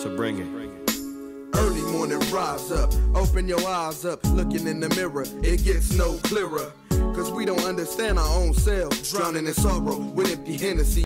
So bring it. Early morning, rise up, open your eyes up, looking in the mirror, it gets no clearer. Cause we don't understand our own selves, drowning in sorrow with empty Hennessy.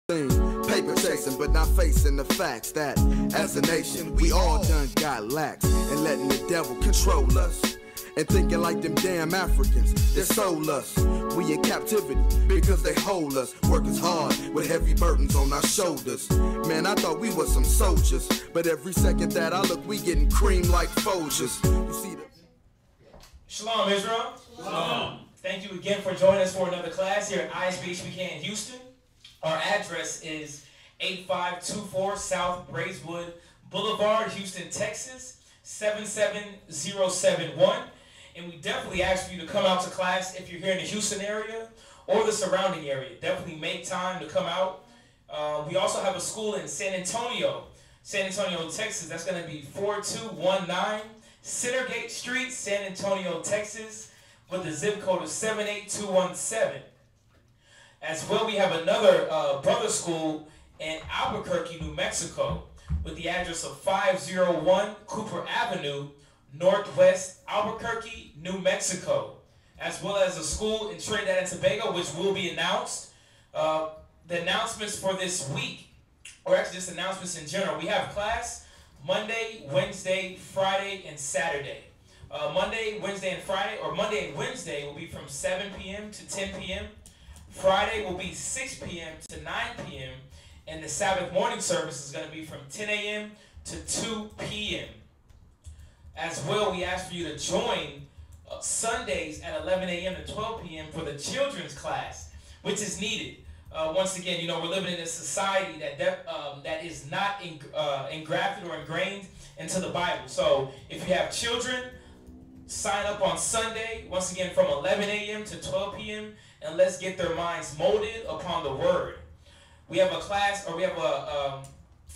Paper chasing, but not facing the facts that as a nation, we all done got lax and letting the devil control us. And thinking like them damn Africans, they sold us. We in captivity because they hold us. Working hard with heavy burdens on our shoulders. Man, I thought we were some soldiers, but every second that I look, we getting creamed like Folgers. You see the... Shalom, Israel. Shalom. Thank you again for joining us for another class here at ISBHPK in Houston. Our address is 8524 South Braeswood Boulevard, Houston, Texas, 77071. And we definitely ask for you to come out to class if you're here in the Houston area or the surrounding area. Definitely make time to come out. We also have a school in San Antonio, Texas. That's going to be 4219 Centergate Street, San Antonio, Texas, with the zip code of 78217. As well, we have another brother school in Albuquerque, New Mexico, with the address of 501 Cooper Avenue, Northwest Albuquerque, New Mexico, as well as a school in Trinidad and Tobago, which will be announced. The announcements for this week, or actually just announcements in general, we have class Monday, Wednesday, Friday, and Saturday. Monday, Wednesday, and Friday, or Monday and Wednesday will be from 7 p.m. to 10 p.m. Friday will be 6 p.m. to 9 p.m. And the Sabbath morning service is going to be from 10 a.m. to 2 p.m. As well, we ask for you to join Sundays at 11 a.m. to 12 p.m. for the children's class, which is needed. Once again, you know, we're living in a society that is not engrafted or ingrained into the Bible. So if you have children, sign up on Sunday, once again, from 11 a.m. to 12 p.m., and let's get their minds molded upon the Word. We have a class, or we have a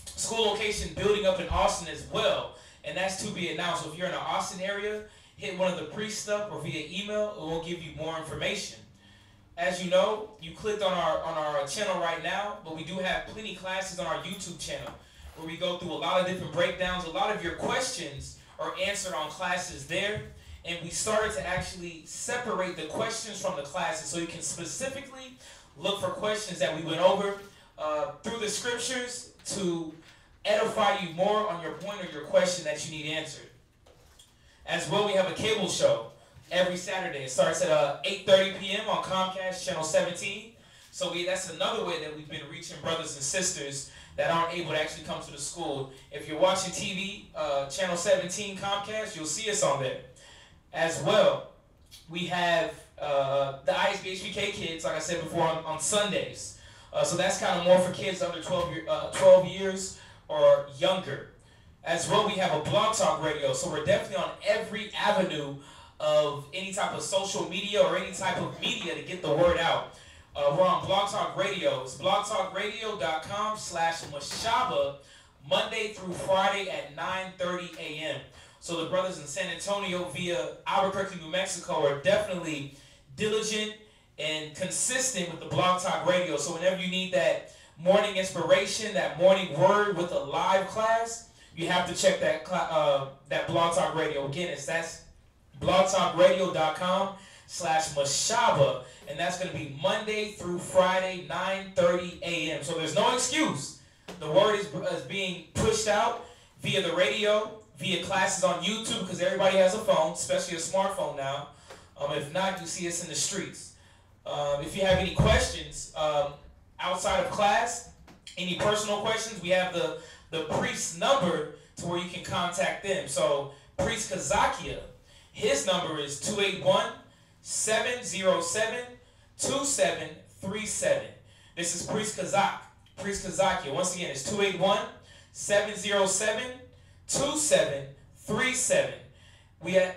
school location building up in Austin as well. And that's to be announced. So if you're in the Austin area, hit one of the priests up or via email, and we'll give you more information. As you know, you clicked on our channel right now, but we do have plenty of classes on our YouTube channel where we go through a lot of different breakdowns. A lot of your questions are answered on classes there. And we started to actually separate the questions from the classes so you can specifically look for questions that we went over through the scriptures to edify you more on your point or your question that you need answered. As well, we have a cable show every Saturday. It starts at 8:30 p.m. on Comcast Channel 17. So that's another way that we've been reaching brothers and sisters that aren't able to actually come to the school. If you're watching TV, Channel 17 Comcast, you'll see us on there. As well, we have the ISBHPK kids, like I said before, on Sundays. So that's kind of more for kids under 12 years or younger. As well, we have a Blog Talk Radio, so we're definitely on every avenue of any type of social media or any type of media to get the word out. We're on Blog Talk Radio. It's blogtalkradio.com/Mashaba, Monday through Friday at 9:30 a.m. So the brothers in San Antonio via Albuquerque, New Mexico are definitely diligent and consistent with the Blog Talk Radio. So whenever you need that morning inspiration, that morning word with a live class, you have to check that Blog Talk Radio. Again, that's blogtalkradio.com/Mashaba, and that's going to be Monday through Friday, 9:30 a.m. So there's no excuse. The word is being pushed out via the radio, via classes on YouTube, because everybody has a phone, especially a smartphone now. If not, you see us in the streets. If you have any questions outside of class, any personal questions, we have the priest's number to where you can contact them. So Priest Kazakia, his number is 281-707-2737. This is Priest Kazak. Priest Kazakia. Once again, it's 281-707-2737.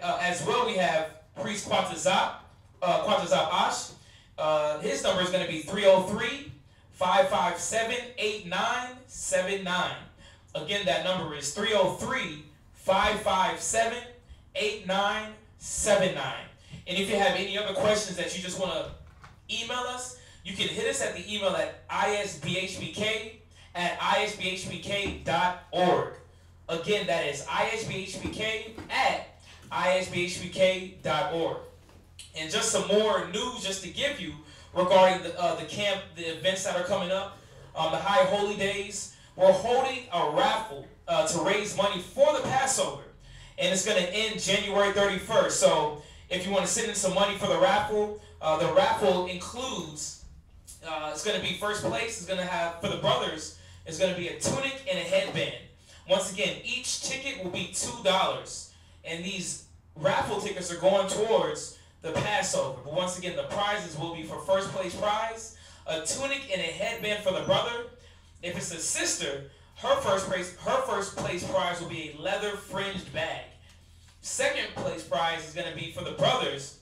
As well, we have Priest Quatazap Ash. His number is going to be 303-557-8979. Again, that number is 303-557-8979. And if you have any other questions that you just want to email us, you can hit us at the email at isbhbk@isbhbk.org. Again, that is isbhbk@isbhbk.org. And just some more news just to give you regarding the camp, the events that are coming up, the High Holy Days. We're holding a raffle to raise money for the Passover. And it's going to end January 31st. So if you want to send in some money for the raffle includes, it's going to be first place. It's going to have, for the brothers, it's going to be a tunic and a headband. Once again, each ticket will be $2. And these raffle tickets are going towards the Passover. But once again, the prizes will be for first place prize, a tunic and a headband for the brother. If it's a sister, her first place prize will be a leather fringed bag. Second place prize is going to be for the brothers,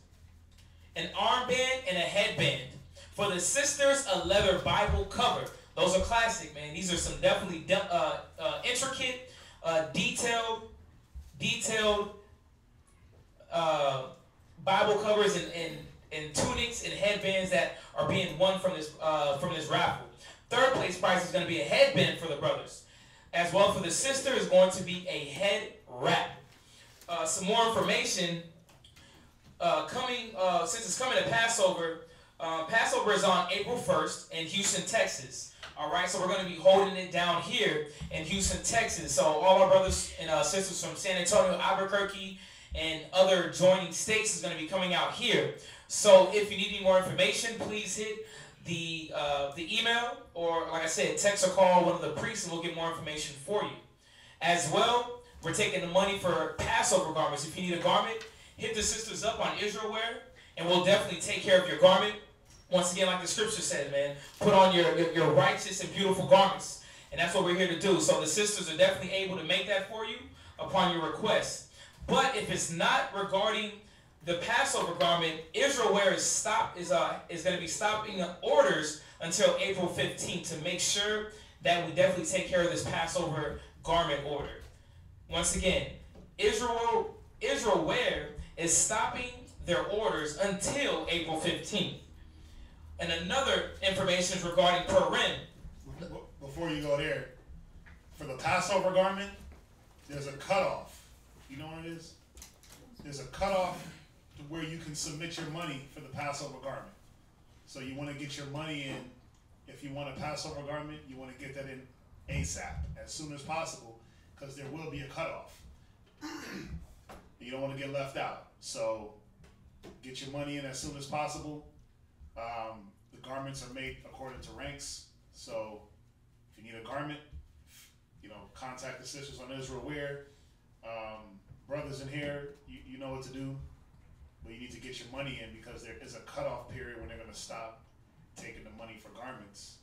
an armband and a headband. For the sisters, a leather Bible cover. Those are classic, man. These are some definitely intricate, detailed Bible covers and tunics and headbands that are being won from this raffle. Third place prize is going to be a headband for the brothers. As well for the sister is going to be a head wrap. Some more information since it's coming to Passover. Passover is on April 1st in Houston, Texas. All right, so we're going to be holding it down here in Houston, Texas. So all our brothers and sisters from San Antonio, Albuquerque, and other joining states is going to be coming out here. So if you need any more information, please hit the email, or like I said, text or call one of the priests and we'll get more information for you. As well, we're taking the money for Passover garments. If you need a garment, hit the sisters up on Israel Wear, and we'll definitely take care of your garment. Once again, like the scripture says, man, put on your righteous and beautiful garments. And that's what we're here to do. So the sisters are definitely able to make that for you upon your request. But if it's not regarding the Passover garment, Israel Wear is going to be stopping orders until April 15th to make sure that we definitely take care of this Passover garment order. Once again, Israel Wear is stopping their orders until April 15th. And another information is regarding Purim. Before you go there, for the Passover garment, there's a cutoff. You know what it is? There's a cutoff to where you can submit your money for the Passover garment. So you want to get your money in. If you want a Passover garment, you want to get that in ASAP, as soon as possible, because there will be a cutoff. You don't want to get left out. So get your money in as soon as possible. The garments are made according to ranks. So if you need a garment, contact the sisters on Israel Wear. Brothers in here, you know what to do. But you need to get your money in because there is a cutoff period when they're going to stop taking the money for garments.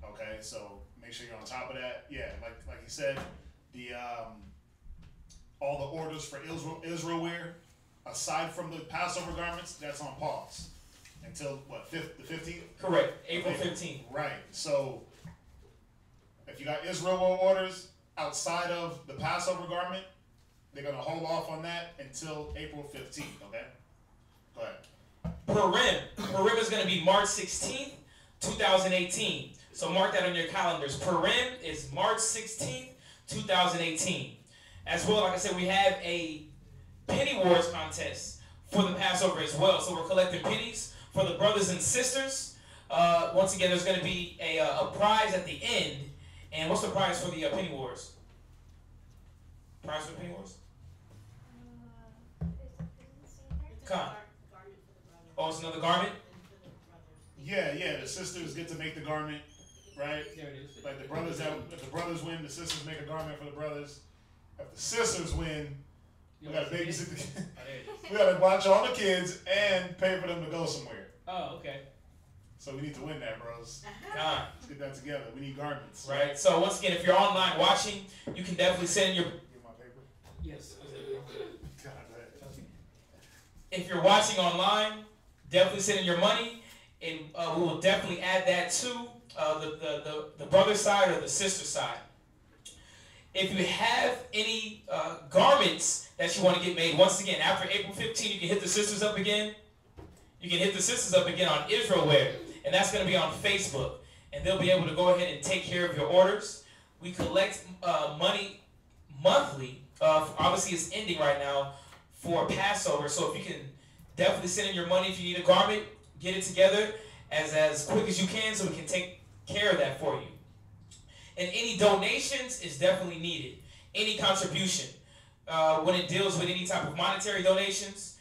Okay, so make sure you're on top of that. Yeah, like he said, all the orders for Israel Wear, aside from the Passover garments, that's on pause until what, the 15th? Correct, April 15th. Right. So if you got Israel Wear orders outside of the Passover garment, they're gonna hold off on that until April 15th. Okay. Go ahead. Purim is going to be March 16th, 2018. So mark that on your calendars. Purim is March 16th, 2018. As well, like I said, we have a penny wars contest for the Passover as well. So we're collecting pennies for the brothers and sisters. Once again, there's going to be a prize at the end. And what's the prize for the penny wars? Prize for the penny wars? Oh, it's another garment? Yeah. The sisters get to make the garment, right? There it is. Like if the brothers win, the sisters make a garment for the brothers. If the sisters win, we gotta babysit we gotta watch all the kids and pay for them to go somewhere. Oh, okay. So we need to win that, bros. Let's get that together. We need garments. Right. So once again, if you're online watching, you can definitely send in your. Give my paper. Yes. God, if you're watching online, definitely send in your money, and we will definitely add that to the brother side or the sister side. If you have any garments that you want to get made, once again, after April 15, you can hit the sisters up again. You can hit the sisters up again on Israel Wear. and that's going to be on Facebook. And they'll be able to go ahead and take care of your orders. We collect money monthly. Obviously, it's ending right now for Passover, so if you can definitely send in your money if you need a garment, get it together as quick as you can so we can take care of that for you. And any donations is definitely needed. Any contribution. When it deals with any type of monetary donations,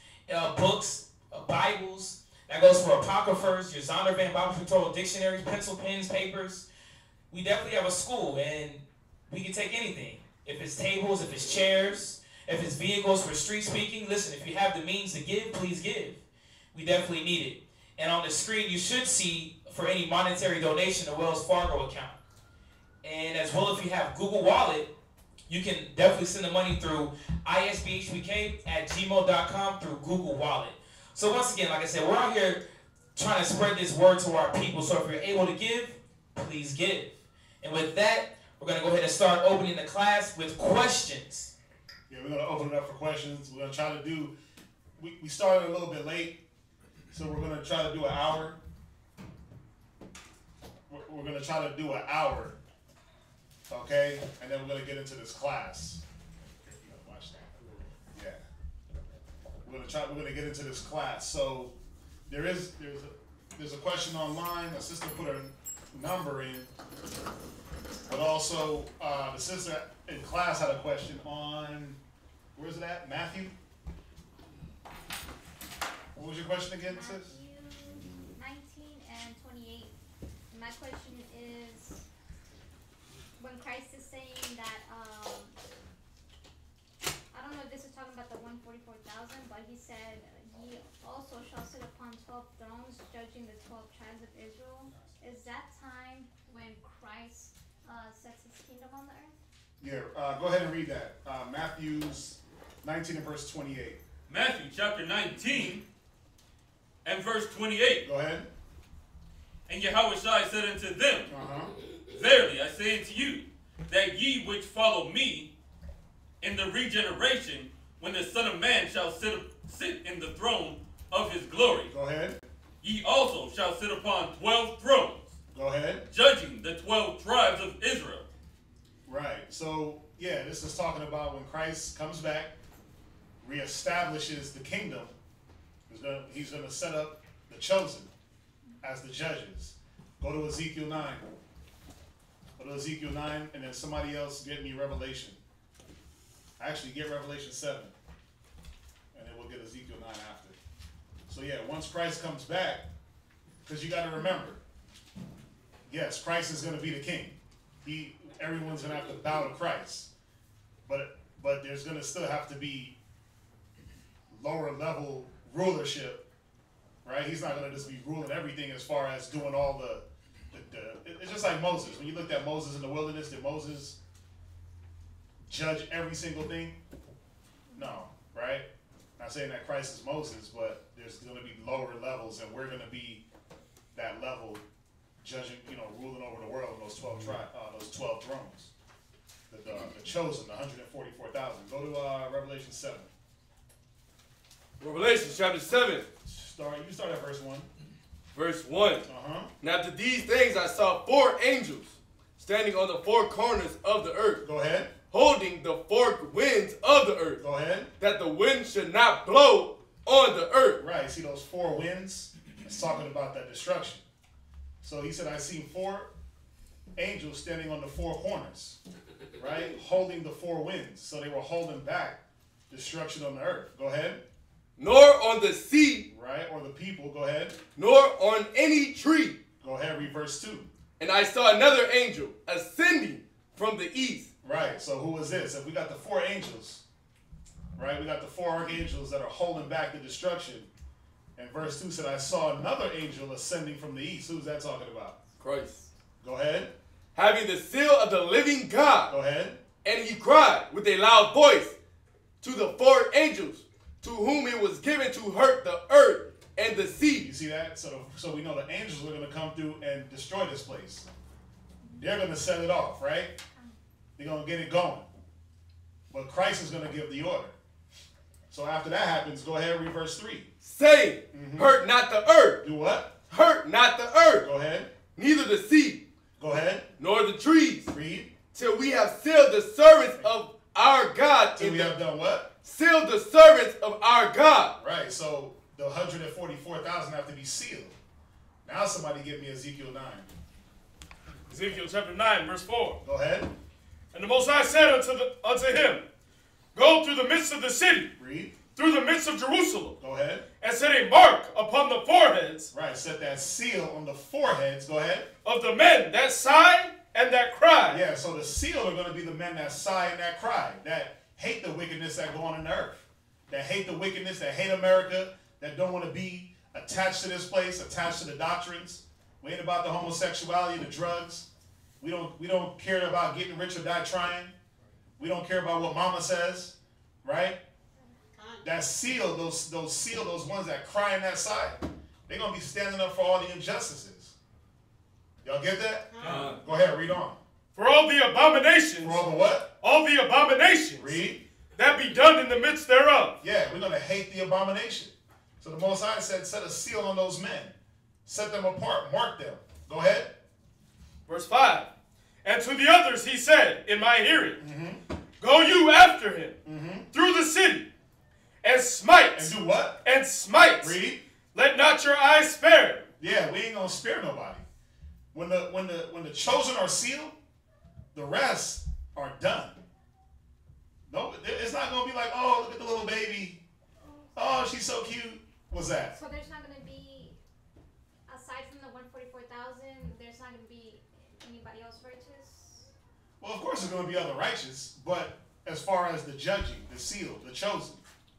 books, Bibles, that goes for apocryphers, your Zondervan Bible Pictorial Dictionaries, pencil, pens, papers. We definitely have a school, and we can take anything. If it's tables, if it's chairs, if it's vehicles for street speaking, listen, if you have the means to give, please give. We definitely need it. And on the screen, you should see, for any monetary donation, a Wells Fargo account. And as well, if you have Google Wallet, you can definitely send the money through isbhbk@gmail.com through Google Wallet. So once again, like I said, we're out here trying to spread this word to our people. So if you're able to give, please give. And with that, we're going to go ahead and start opening the class with questions. Yeah, we're going to open it up for questions. We're going to try to do, we started a little bit late, so we're going to try to do an hour. We're going to try to do an hour, okay? And then we're going to get into this class. You gotta watch that. Yeah. We're going to get into this class. So there's a question online. A sister put her number in, but also the sister in class had a question on, where's it at? Matthew? What was your question again, sis? Matthew 19 and 28. My question is, when Christ is saying that, I don't know if this is talking about the 144,000, but he said, ye also shall sit upon 12 thrones, judging the 12 tribes of Israel. Is that time when Christ sets his kingdom on the earth? Yeah, go ahead and read that. Matthew's 19 and verse 28. Matthew chapter 19 and verse 28. Go ahead. And Yahushua said unto them, Verily I say unto you, that ye which follow me in the regeneration, when the Son of Man shall sit in the throne of his glory. Go ahead. Ye also shall sit upon 12 thrones. Go ahead. Judging the 12 tribes of Israel. Right. So, yeah, this is talking about when Christ comes back, reestablishes the kingdom. He's going to set up the chosen as the judges. Go to Ezekiel 9. Go to Ezekiel 9, and then somebody else get me Revelation. Actually, get Revelation 7. And then we'll get Ezekiel 9 after. So, yeah, once Christ comes back, because you got to remember, yes, Christ is going to be the king. Everyone's going to have to bow to Christ. But there's going to still have to be lower level rulership, right? He's not going to just be ruling everything as far as doing all it's just like Moses. When you looked at Moses in the wilderness, did Moses judge every single thing? No, right? Not saying that Christ is Moses, but there's going to be lower levels, and we're going to be that level, judging, ruling over the world, those 12 thrones, the chosen, the 144,000. Go to Revelation 7. Revelation chapter 7. You start at verse 1. Verse 1. Now after these things I saw 4 angels standing on the 4 corners of the earth. Go ahead. Holding the 4 winds of the earth. Go ahead. That the wind should not blow on the earth. Right. See those 4 winds? It's talking about that destruction. So he said, I seen 4 angels standing on the 4 corners, right? Holding the 4 winds. So they were holding back destruction on the earth. Go ahead. Nor on the sea. Right, or the people. Go ahead. Nor on any tree. Go ahead, read verse 2. And I saw another angel ascending from the east. Right, so who is this? If we got the 4 angels, right? We got the 4 archangels that are holding back the destruction. And verse 2 said, I saw another angel ascending from the east. Who's that talking about? Christ. Go ahead. Having the seal of the living God. Go ahead. And he cried with a loud voice to the 4 angels, to whom it was given to hurt the earth and the sea. You see that? So we know the angels are going to come through and destroy this place. They're going to set it off, right? They're going to get it going. But Christ is going to give the order. So after that happens, go ahead and read verse 3. Say, hurt not the earth. Do what? hurt not the earth, Go ahead. neither the sea, Go ahead. nor the trees, Read. till we have sealed the servants of our God. Till we have done what? Sealed the servants of our God. Right. So the 144,000 have to be sealed. Now somebody give me Ezekiel 9. Ezekiel chapter 9, verse 4. Go ahead. And the Most High said unto him, Go through the midst of the city, Read. through the midst of Jerusalem, Go ahead. and set a mark upon the foreheads Right. Set that seal on the foreheads. Go ahead. of the men that sigh and that cry. Yeah. So the seal are going to be the men that sigh and that cry, that hate the wickedness that go on in the earth, that hate the wickedness, that hate America, that don't want to be attached to this place, attached to the doctrines. We ain't about the homosexuality, the drugs. We don't care about getting rich or die trying. We don't care about what mama says, right? That seal, those seal, those ones that cry in that side, they're gonna be standing up for all the injustices. Y'all get that? Go ahead, read on. For all the abominations, For all the what? all the abominations Read. that be done in the midst thereof. Yeah, we're gonna hate the abomination. So the Most High said, set a seal on those men. Set them apart, mark them. Go ahead. Verse 5. And to the others he said in my hearing, Go you after him through the city, and smite. And do what? And smite. Read. Let not your eyes spare. Yeah, we ain't gonna spare nobody. When the chosen are sealed, the rest are done. No, it's not gonna be like, oh, look at the little baby. Oh, she's so cute. What's that? So there's not going to be, aside from the 144,000, there's not going to be anybody else righteous? Well, of course, there's gonna be other righteous, but as far as the judging, the sealed, the chosen,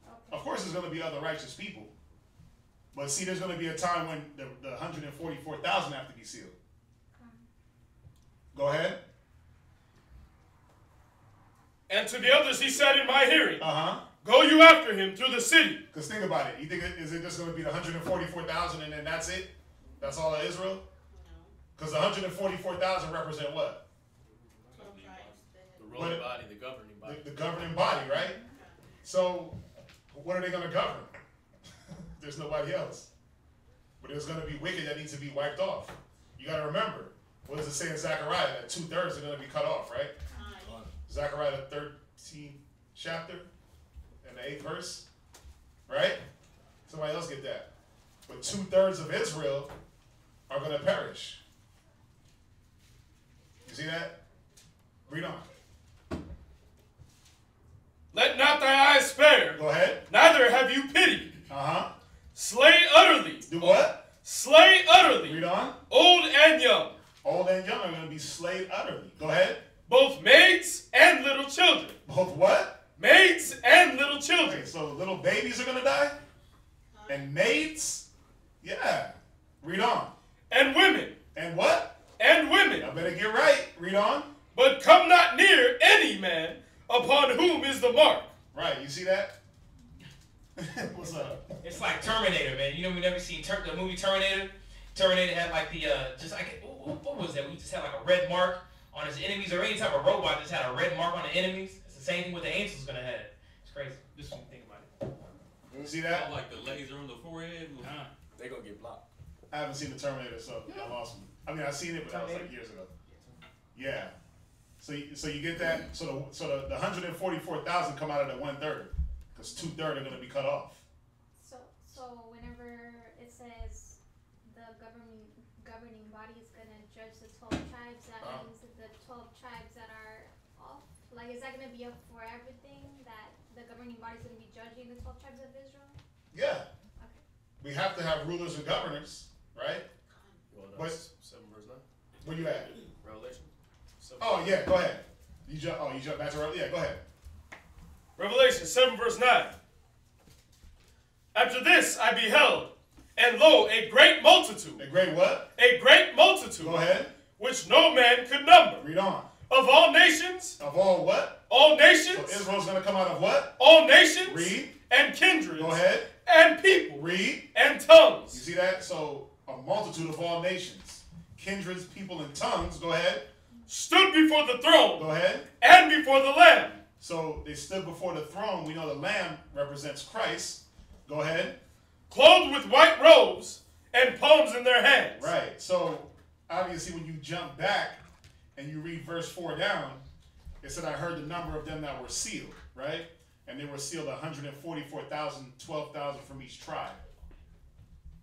Okay. of course, there's gonna be other righteous people. But see, there's gonna be a time when the 144,000 have to be sealed. Go ahead. And to the others he said in my hearing, Uh-huh. Go you after him through the city. Because think about it. You think is it just going to be the 144,000 and then that's it? That's all of Israel? Because the 144,000 represent what? The ruling body, the governing body. The governing body, right? So what are they going to govern? There's nobody else. But there's going to be wicked that needs to be wiped off. You got to remember, what does it say in Zechariah? That 2/3 are going to be cut off, right? Zechariah the 13th chapter and the 8th verse, right? Somebody else get that. But 2/3 of Israel are going to perish. You see that? Read on. Let not thy eyes spare, Go ahead. neither have you pity. Uh-huh. Slay utterly. Do what? Slay utterly. Read on. Old and young, Old and young are going to be slayed utterly. Go ahead. both maids and little children. Both what? Maids and little children. Okay, so little babies are going to die? And maids? Yeah. Read on. And women. And what? And women. I better get right. Read on. But come not near any man upon whom is the mark. Right. You see that? What's up? It's like Terminator, man. You know, we never seen the movie Terminator. Terminator had like the just like what was that? We just had like a red mark on his enemies, or any type of robot just had a red mark on the enemies. It's the same thing with the angels gonna have. It's crazy. Just when you think about it. You see that? Like the laser on the forehead. They gonna get blocked. I haven't seen the Terminator, so I lost me. I mean, I've seen it, but that was like years ago. Yeah. So you get that? So the 144,000 come out of the 1/3, because 2/3 are going to be cut off. So whenever it says the governing body is gonna judge the 12 tribes, that means that the 12 tribes that are off. Like, is that gonna be up for everything? That the governing body is gonna be judging the 12 tribes of Israel? Yeah. Okay. We have to have rulers and governors, right? Well, that's 7 verse 9. Where you at? Revelation. 7 Oh yeah, go ahead. You jump back to Revelation? Yeah, go ahead. Revelation 7 verse 9. After this I beheld, and lo, a great multitude. A great what? A great multitude. Go ahead. Which no man could number. Read on. Of all nations. Of all what? All nations. So Israel's going to come out of what? All nations. Read. And kindreds. Go ahead. And people. Read. And tongues. You see that? So a multitude of all nations, kindreds, people, and tongues. Go ahead. Stood before the throne. Go ahead. And before the Lamb. So they stood before the throne. We know the Lamb represents Christ. Go ahead. Clothed with white robes, and palms in their hands. Right. So obviously when you jump back and you read verse 4 down, it said, I heard the number of them that were sealed, right? And they were sealed 144,000, 12,000 from each tribe,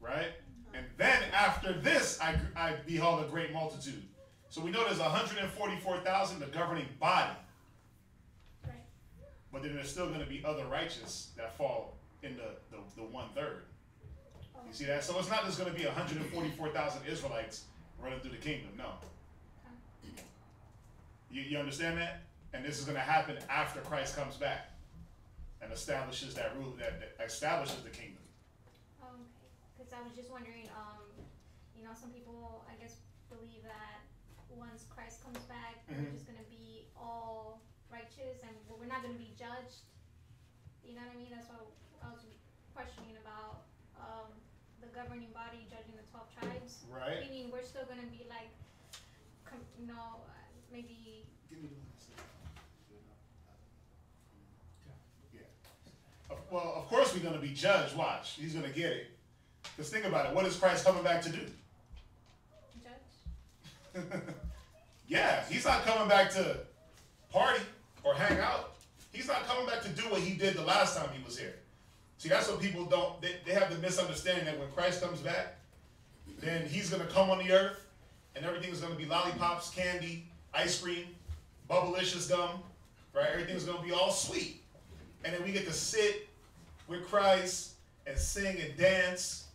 right? And then after this, I beheld a great multitude. So we know there's 144,000, the governing body. Right. But then there's still going to be other righteous that fall in the 1/3. You see that? So it's not just going to be 144,000 Israelites running through the kingdom. No. You understand that? And this is going to happen after Christ comes back and establishes that rule, that establishes the kingdom. Okay. Because I was just wondering, you know, some people, I guess, believe that once Christ comes back, we're just going to be all righteous and we're not going to be judged. You know what I mean? That's what I was questioning about the governing body judging the 12 tribes. Right. Meaning we're still going to be like, you know, maybe. Yeah. Well, of course we're going to be judged. Watch. He's going to get it. Because think about it. What is Christ coming back to do? Judge? Yeah. He's not coming back to party or hang out. He's not coming back to do what he did the last time he was here. See, that's what people don't, they have the misunderstanding that when Christ comes back, then he's going to come on the earth and everything's going to be lollipops, candy, ice cream, bubblicious gum, right? Everything's going to be all sweet. And then we get to sit with Christ and sing and dance,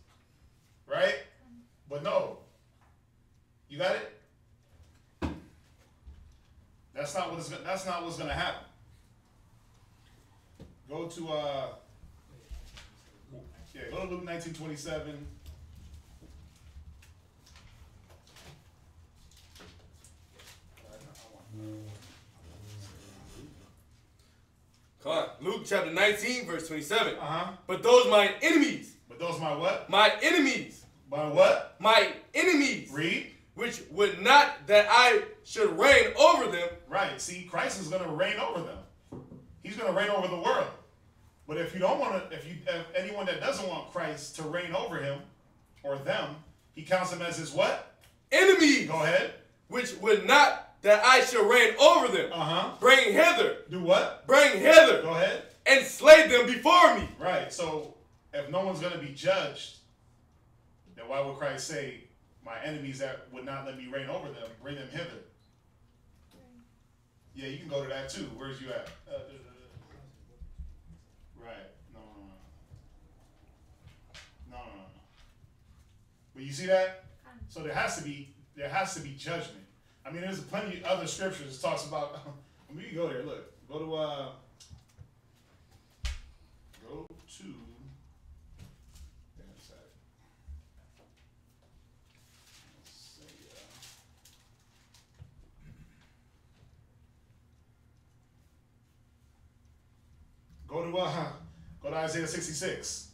right? But no. You got it? That's not what's going to happen. Go to go to Luke 19:27. Come on. Luke chapter 19, verse 27. Uh-huh. But those mine enemies. But those my what? My enemies. My what? My enemies. Read. Which would not that I should reign over them. Right. See, Christ is going to reign over them. He's going to reign over the world. But if you don't want to, if anyone that doesn't want Christ to reign over him or them, he counts them as his what? Enemies. Go ahead. Which would not that I should reign over them. Uh-huh. Bring hither. Do what? Bring hither. Go ahead. And slay them before me. Right. So if no one's going to be judged, then why would Christ say, my enemies that would not let me reign over them, bring them hither? Yeah, you can go to that too. Where's you at? Right. No. But you see that? So there has to be judgment. I mean, there's plenty of other scriptures that talks about. I mean, you go there. Look, go to. Go to Isaiah 66.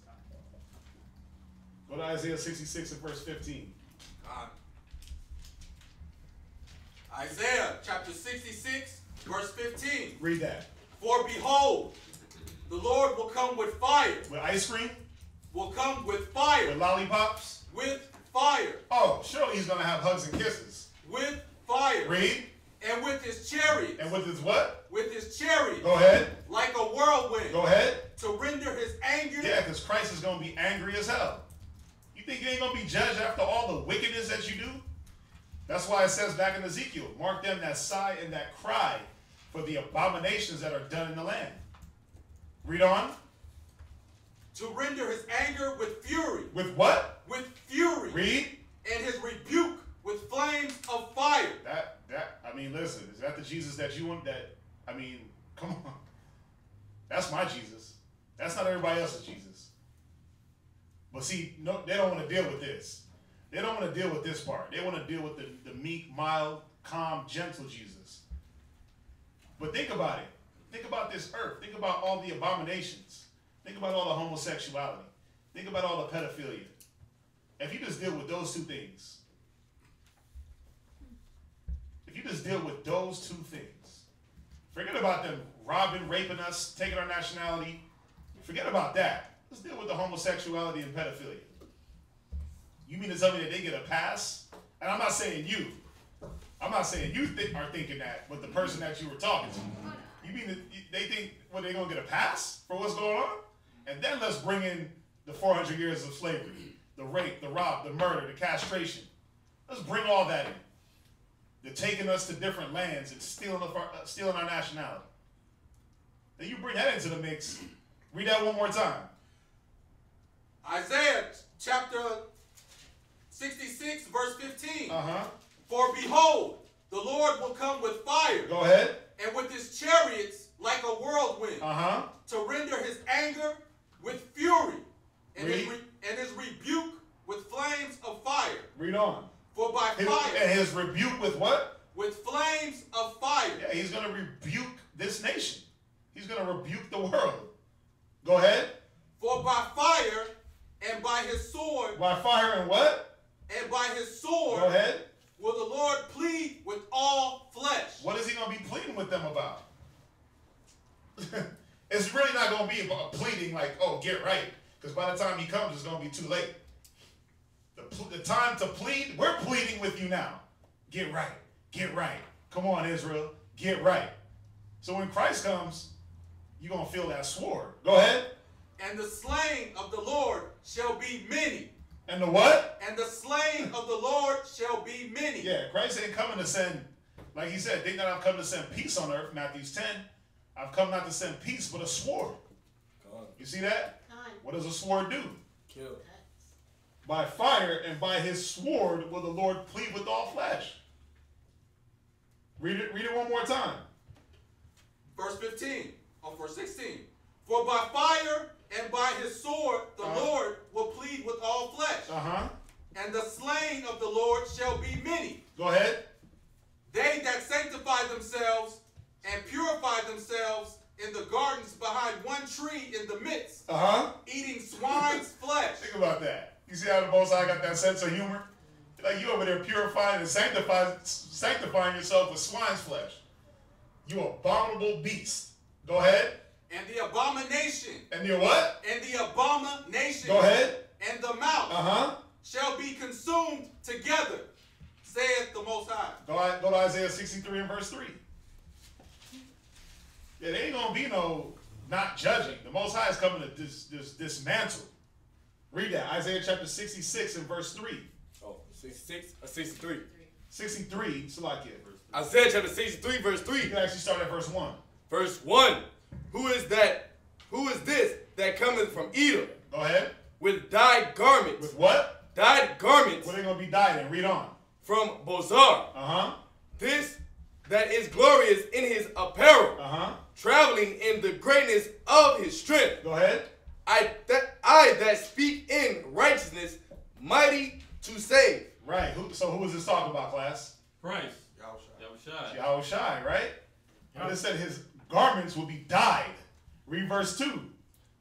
Go to Isaiah 66 and verse 15. Isaiah chapter 66, verse 15. Read that. For behold, the Lord will come with fire. With ice cream? Will come with fire. With lollipops? With fire. Oh, surely he's going to have hugs and kisses. With fire. Read. And with his chariot. And with his what? With his chariot. Go ahead. Like a whirlwind. Go ahead. To render his anger. Yeah, because Christ is going to be angry as hell. You think you ain't going to be judged after all the wickedness that you do? That's why it says back in Ezekiel, mark them that sigh and that cry for the abominations that are done in the land. Read on. To render his anger with fury. With what? With fury. Read. And his rebuke with flames of fire. I mean, listen, is that the Jesus that you want? I mean, come on. That's my Jesus. That's not everybody else's Jesus. But see, no, they don't want to deal with this. They don't want to deal with this part. They want to deal with the meek, mild, calm, gentle Jesus. But think about it. Think about this earth. Think about all the abominations. Think about all the homosexuality. Think about all the pedophilia. If you just deal with those two things, forget about them robbing, raping us, taking our nationality. Forget about that. Let's deal with the homosexuality and pedophilia. You mean to tell me that they get a pass? And I'm not saying you. I'm not saying you are thinking that, but the person that you were talking to. You mean that they think, well, they're going to get a pass for what's going on? And then let's bring in the 400 years of slavery, the rape, the rob, the murder, the castration. Let's bring all that in. They're taking us to different lands and stealing our nationality. Then you bring that into the mix. Read that one more time. Isaiah chapter 66, verse 15. Uh-huh. For behold, the Lord will come with fire. Go ahead. And with his chariots like a whirlwind. Uh-huh. To render his anger with fury. And Read. his rebuke with flames of fire. Read on. For by fire. And his rebuke with what? With flames of fire. Yeah, he's going to rebuke this nation. He's going to rebuke the world. Go ahead. For by fire and by his sword. By fire and what? And by his sword. Go ahead. Will the Lord plead with all flesh. What is he going to be pleading with them about? It's really not going to be about pleading like, oh, get right. Because by the time he comes, it's going to be too late. The time to plead, we're pleading with you now. Get right. Get right. Come on, Israel. Get right. So when Christ comes, you're going to feel that sword. Go ahead. And the slain of the Lord shall be many. And the what? And the slain of the Lord shall be many. Yeah, Christ ain't coming to send, like he said, think that I've come to send peace on earth, Matthew 10. I've come not to send peace, but a sword. You see that? What does a sword do? Kill. By fire and by his sword will the Lord plead with all flesh. Read it one more time. Verse 15, or verse 16. For by fire and by his sword the Lord will plead with all flesh. And the slain of the Lord shall be many. Go ahead. They that sanctify themselves and purify themselves in the gardens behind one tree in the midst, eating swine's flesh. Think about that. You see how the Most High got that sense of humor? Like you over there purifying and sanctifying yourself with swine's flesh. You abominable beast. Go ahead. And the abomination. And the what? And the abomination. Go ahead. And the mouth. Shall be consumed together, saith the Most High. Go to Isaiah 63 and verse 3. Yeah, there ain't going to be no not judging. The Most High is coming to dismantle. Read that. Isaiah chapter 66 and verse 3. Oh, 66 or 63? 63, Salakia. Isaiah chapter 63, verse 3. You can actually start at verse 1. Verse 1. Who is this that cometh from Edom? Go ahead. With dyed garments. With what? Dyed garments. What are they going to be dyed in? Read on. From Bozar. This that is glorious in his apparel. Traveling in the greatness of his strength. Go ahead. I that speak in righteousness, mighty to save. Right. So who is this talking about, class? Christ. Yahushai, right? And it said his garments will be dyed. Read verse 2.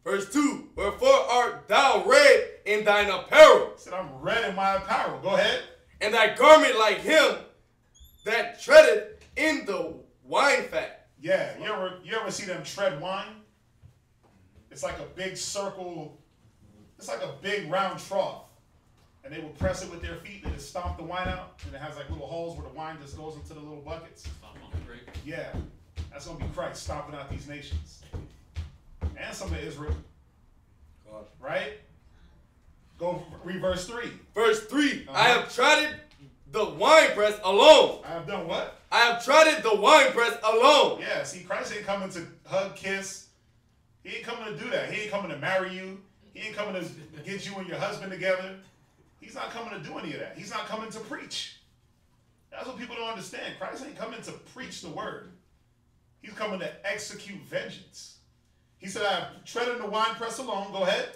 Verse 2. Wherefore art thou red in thine apparel? Said I'm red in my apparel. Go ahead. And thy garment like him that treadeth in the wine fat. Yeah. You ever see them tread wine? It's like a big circle. It's like a big round trough. And they will press it with their feet and just stomp the wine out. And it has like little holes where the wine just goes into the little buckets. Yeah. That's going to be Christ stomping out these nations. And some of Israel. Right? Go read verse 3. Verse 3. I have trodden the winepress alone. I have done what? I have trodden the winepress alone. Yeah, see, Christ ain't coming to hug, kiss. He ain't coming to do that. He ain't coming to marry you. He ain't coming to get you and your husband together. He's not coming to do any of that. He's not coming to preach. That's what people don't understand. Christ ain't coming to preach the word. He's coming to execute vengeance. He said, I have treaded the winepress alone. Go ahead.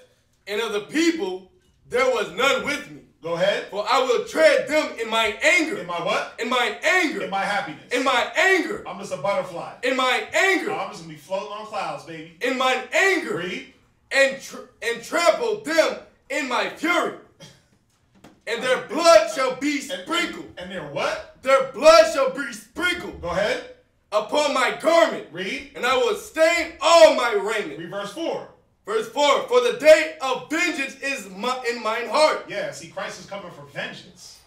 And of the people, there was none with me. Go ahead. For I will tread them in my anger. In my what? In my anger. In my happiness. In my anger. I'm just a butterfly. In my anger. I'm just going to be floating on clouds, baby. In mine anger. Read. And trample them in my fury. And their blood shall be sprinkled. And their what? Their blood shall be sprinkled. Go ahead. Upon my garment. Read. And I will stain all my raiment. Read verse 4. Verse 4, for the day of vengeance is in mine heart. Yeah, see, Christ is coming for vengeance.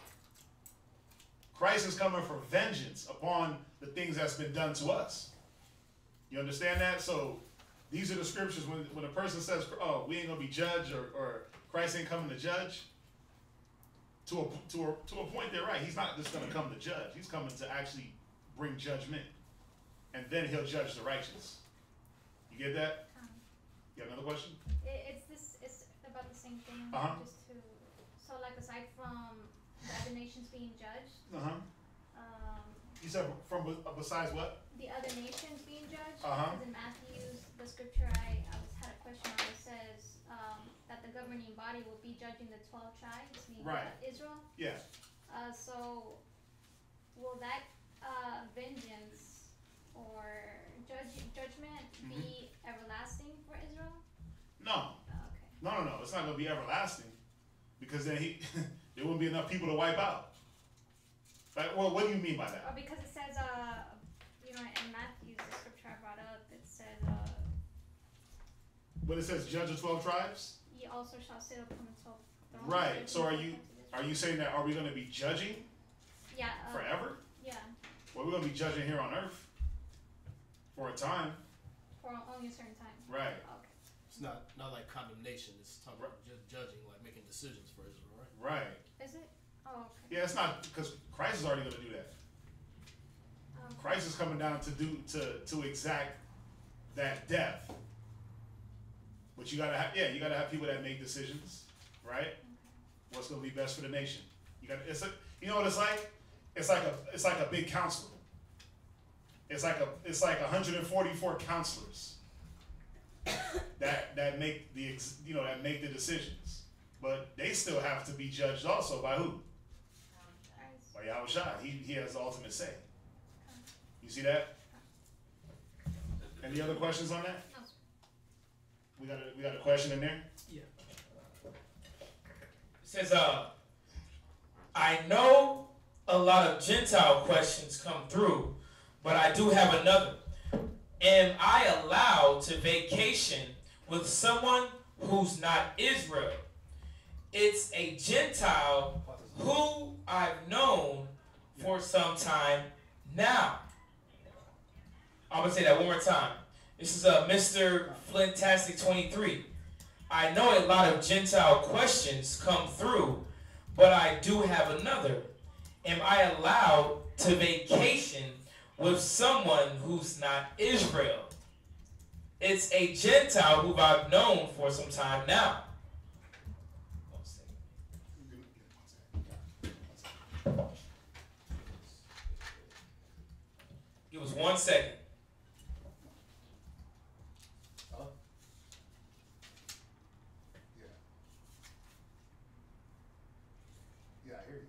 Christ is coming for vengeance upon the things that's been done to us. You understand that? So these are the scriptures when a person says, oh, we ain't going to be judged or Christ ain't coming to judge. To a point, they're right. He's not just going to come to judge. He's coming to actually bring judgment. And then he'll judge the righteous. You get that? You have another question? It's about the same thing. Uh-huh. So like aside from the other nations being judged, You said from besides what? the other nations being judged. Uh-huh. Because in Matthew's, the scripture I had a question on, it says that the governing body will be judging the 12 tribes, meaning Right. Israel. Yeah. So will that vengeance or judgment be everlasting for Israel? No. Okay. No. It's not going to be everlasting. Because then there wouldn't be enough people to wipe out. Like, well, what do you mean by that? Or because it says, in Matthew's, the scripture I brought up, it says, When it says judge of 12 tribes? ye also shall sit upon the 12 thrones. Right. So judging are you saying that, are we going to be judging Yeah. forever? Yeah. Well, we're going to be judging here on earth for a time. For only a certain time. Right. Okay. It's not like condemnation. It's talking about judging, like making decisions for Israel, right? Right. Is it? Oh, okay. Yeah, it's not, because Christ is already going to do that. Christ is coming down to exact that death. But you gotta have people that make decisions, right? What's gonna be best for the nation? You know what it's like? It's like a big council. It's like 144 counselors that make the decisions. But they still have to be judged also by who? By Yahushua. He has the ultimate say. You see that? Any other questions on that? No. We got a question in there? Yeah. It says, I know a lot of Gentile questions come through, but I do have another. Am I allowed to vacation with someone who's not Israel? It's a Gentile who I've known for some time now. I'm going to say that one more time. This is Mr. Flintastic 23. I know a lot of Gentile questions come through, but I do have another. Am I allowed to vacation with someone who's not Israel? It's a Gentile who I've known for some time now. Give us 1 second. Yeah, I hear you.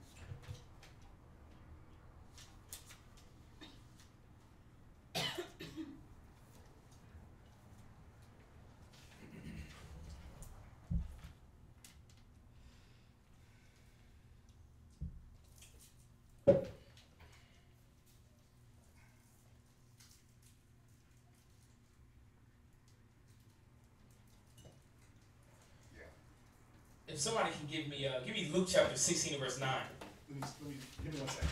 If somebody can give me Luke chapter 16 verse 9. Give me 1 second.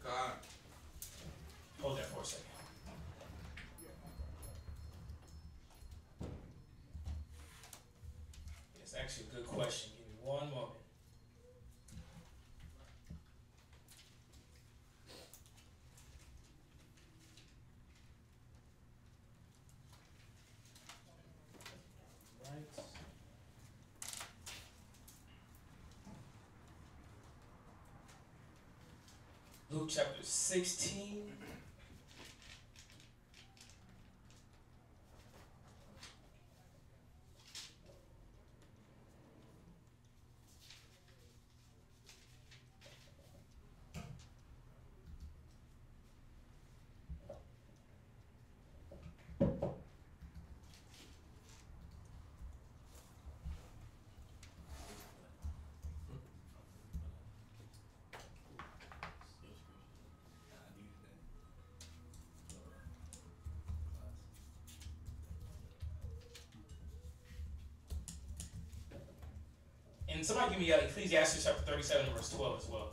God. Hold that for a second. It's actually a good question. Give me one moment. Luke chapter 16. Can somebody give me Ecclesiastes chapter 37 verse 12 as well?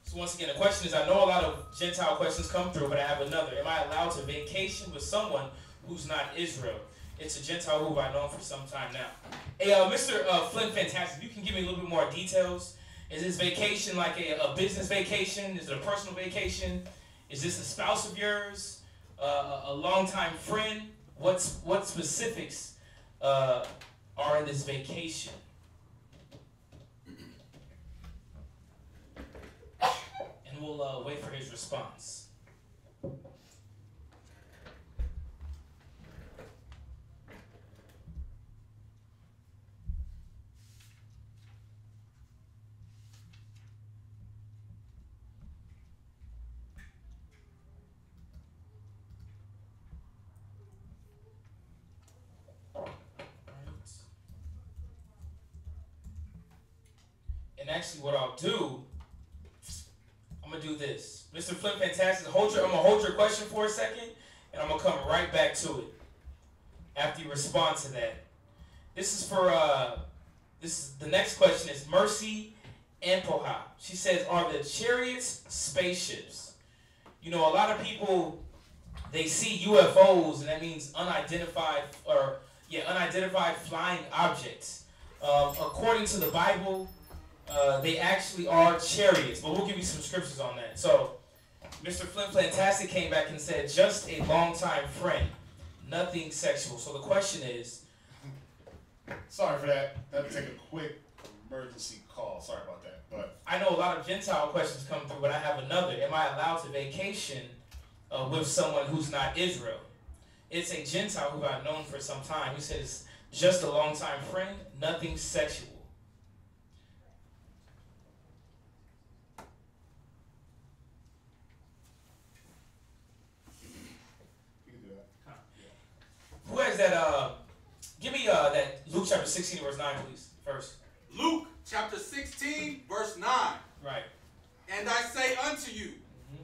So once again, the question is, I know a lot of Gentile questions come through, but I have another. Am I allowed to vacation with someone who's not Israel? It's a Gentile who I've known for some time now. Hey, Mr. Flynn Fantastic, you can give me a little bit more details. Is this vacation like a business vacation? Is it a personal vacation? Is this a spouse of yours? A longtime friend? What specifics are in this vacation? And we'll wait for his response. And actually what I'll do, I'm going to do this. Mr. Flip Fantastic, I'm going to hold your question for a second, and I'm going to come right back to it after you respond to that. This is for, the next question is Mercy Ampoha. She says, are the chariots spaceships? You know, a lot of people, they see UFOs, and that means unidentified flying objects. According to the Bible, they actually are chariots, but we'll give you some scriptures on that. So, Mr. Flint Fantastic came back and said, just a longtime friend, nothing sexual. So the question is... Sorry for that. Had to take a quick emergency call. Sorry about that. But I know a lot of Gentile questions come through, but I have another. Am I allowed to vacation with someone who's not Israel? It's a Gentile who I've known for some time. He says, just a longtime friend, nothing sexual. Who has that, give me that Luke chapter 16 verse 9, please, first. Luke chapter 16 verse 9. Right. And I say unto you,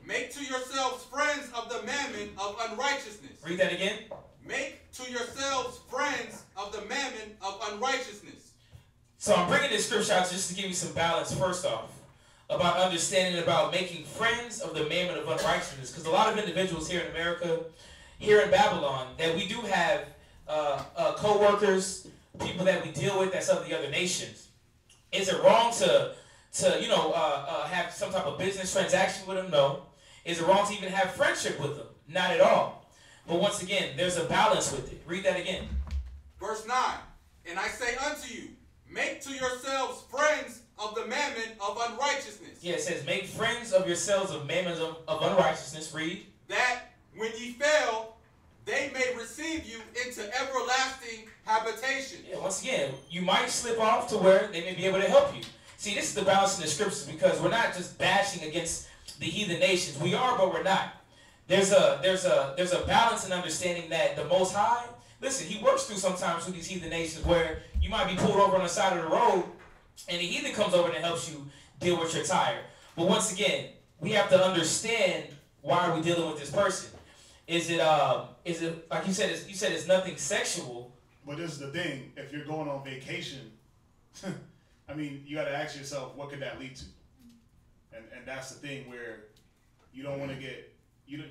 make to yourselves friends of the mammon of unrighteousness. Read that again. Make to yourselves friends of the mammon of unrighteousness. So I'm bringing this scripture out just to give you some balance first off about understanding about making friends of the mammon of unrighteousness. Because a lot of individuals here in America, here in Babylon, that we do have co-workers, people that we deal with that's of the other nations. Is it wrong to have some type of business transaction with them? No. Is it wrong to even have friendship with them? Not at all. But once again, there's a balance with it. Read that again. Verse 9. And I say unto you, make to yourselves friends of the mammon of unrighteousness. Yeah, it says, make friends of yourselves of mammon of unrighteousness. Read. That when ye fail, they may receive you into everlasting habitation. Yeah, once again, you might slip off to where they may be able to help you. See, this is the balance in the scriptures, because we're not just bashing against the heathen nations. We are, but we're not. There's a balance in understanding that the Most High, listen, he works through sometimes with these heathen nations where you might be pulled over on the side of the road and the heathen comes over and helps you deal with your tire. But once again, we have to understand, why are we dealing with this person? Is it like you said it's nothing sexual? But this is the thing, if you're going on vacation, I mean, you got to ask yourself, what could that lead to? And that's the thing where you don't want to get, you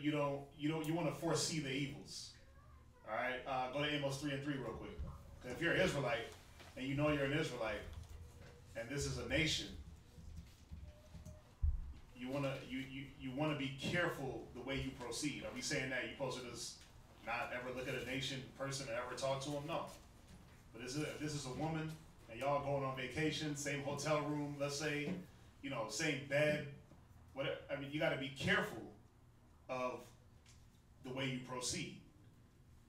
want to foresee the evils. All right, go to Amos 3:3 real quick. Because if you're an Israelite and you know you're an Israelite, and this is a nation, you wanna be careful the way you proceed. Are we saying that you're supposed to just not ever look at a nation person and ever talk to them? No. But if this is a woman and y'all going on vacation, same hotel room, let's say, same bed, whatever. I mean, you got to be careful of the way you proceed.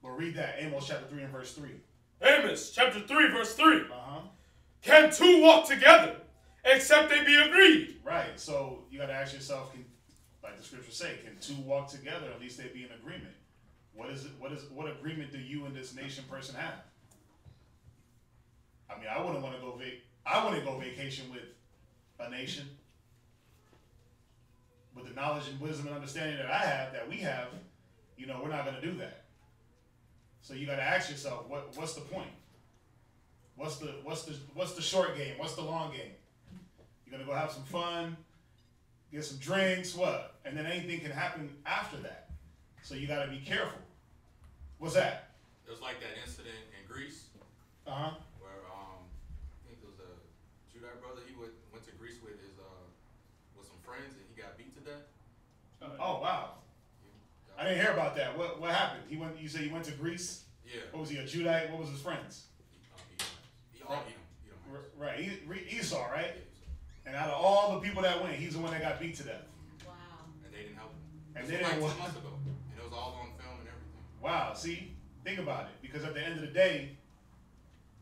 But read that, Amos chapter 3 and verse 3. Amos chapter 3 verse 3. Uh-huh. Can two walk together except they be agreed? Right. So you got to ask yourself, like the scriptures say, can two walk together? At least they be in agreement. What agreement do you and this nation person have? I mean, I wouldn't want to go I wouldn't go vacation with a nation with the knowledge and wisdom and understanding that we have. you know, we're not going to do that. So you got to ask yourself, what's the point? What's the short game? What's the long game? You're going to go have some fun, get some drinks, what? And then anything can happen after that. So you got to be careful. What's that? It was like that incident in Greece. Uh-huh. Where I think it was a Judite brother. He went to Greece with his with some friends, and he got beat to death. Oh wow! I didn't hear about that. What happened? He went. You said he went to Greece. Yeah. What was he, a Judite? What was his friends? Right. Esau, right? And out of all the people that went, he's the one that got beat to death. Wow. And they didn't help him. And this they was didn't. like 2 months ago, and it was all on film and everything. Wow. See, think about it. Because at the end of the day,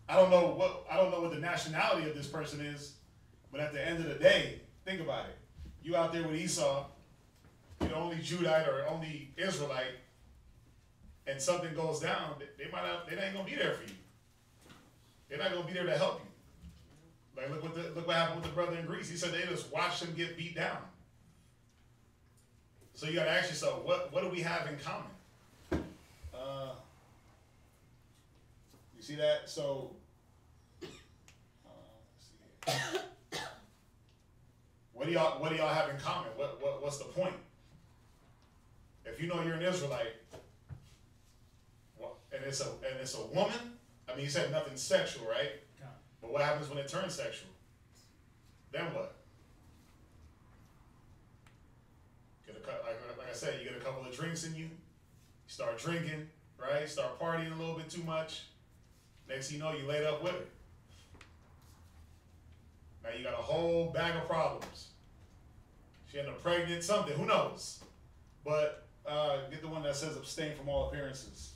I don't know what the nationality of this person is, but at the end of the day, think about it. You out there with Esau, you're the only Judite or only Israelite, and something goes down, they ain't gonna be there for you. They're not gonna be there to help you. Like look what happened with the brother in Greece. He said they just watched him get beat down. So you gotta ask yourself, what do we have in common? You see that? So let's see here. What do y'all have in common? What's the point? If you know you're an Israelite, and it's a woman, I mean, you said nothing sexual, right? But what happens when it turns sexual? Then what? Like I said, you get a couple of drinks in you, you start drinking, right? Start partying a little bit too much. Next thing you know, you laid up with her. Now you got a whole bag of problems. She ended up pregnant, something, who knows? But get the one that says abstain from all appearances.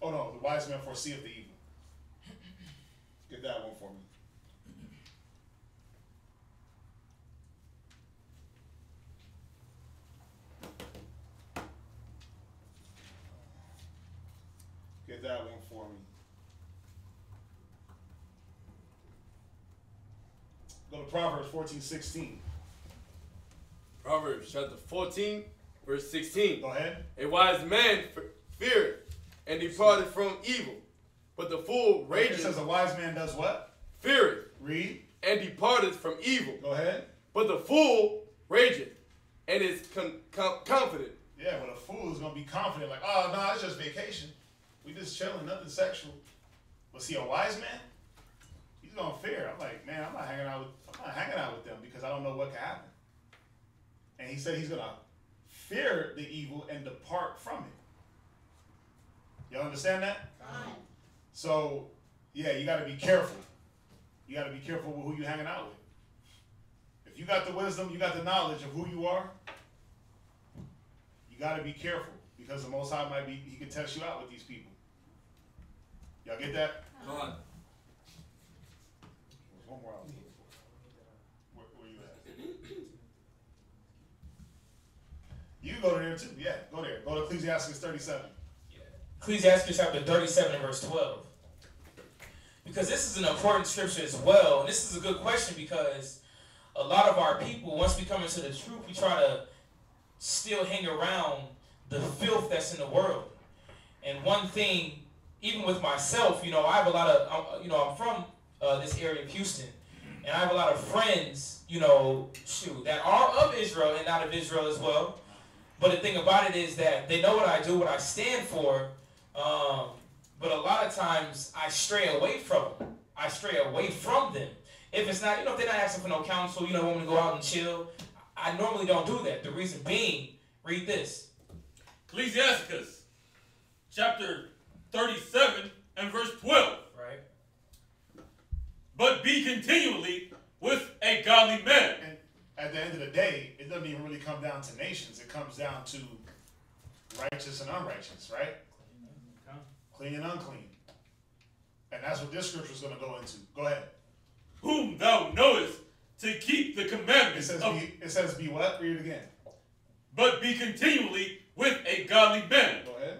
Oh no, the wise man foreseeth the evil. Get that one for me. Get that one for me. Go to Proverbs 14:16. Proverbs chapter 14, verse 16. Go ahead. A wise man feareth and departed from evil, but the fool rageth. It says a wise man does what? Feareth. Read. And departed from evil. Go ahead. But the fool rageth and is confident. Yeah, but a fool is going to be confident, like, oh, no, it's just vacation. We just chilling, nothing sexual. But see, a wise man, he's going to fear. I'm like, man, I'm not hanging out with them because I don't know what can happen. And he said he's going to fear the evil and depart from it. Y'all understand that? So, yeah, you got to be careful. You got to be careful with who you're hanging out with. If you got the wisdom, you got the knowledge of who you are, you got to be careful because the Most High he can test you out with these people. Y'all get that? Come on. There's one more I was looking for. Where you at? You can go to there too. Yeah, go there. Go to Ecclesiastes 37. Yeah. Ecclesiastes chapter 37 and verse 12. Because this is an important scripture as well. And this is a good question because a lot of our people, once we come into the truth, we try to still hang around the filth that's in the world. And one thing, even with myself, you know, I have a lot of, I'm from this area of Houston. And I have a lot of friends, you know, that are of Israel and not of Israel as well. But the thing about it is that they know what I do, what I stand for. But a lot of times I stray away from them. I stray away from them. If it's not, if they're not asking for no counsel, want me to go out and chill, I normally don't do that. The reason being, read this. Ecclesiastes chapter 37 and verse 12. Right. But be continually with a godly man. And at the end of the day, it doesn't even really come down to nations. It comes down to righteous and unrighteous, right? Clean and unclean. And that's what this scripture is going to go into. Go ahead. Whom thou knowest to keep the commandments. It says be what? Read it again. But be continually with a godly man. Go ahead.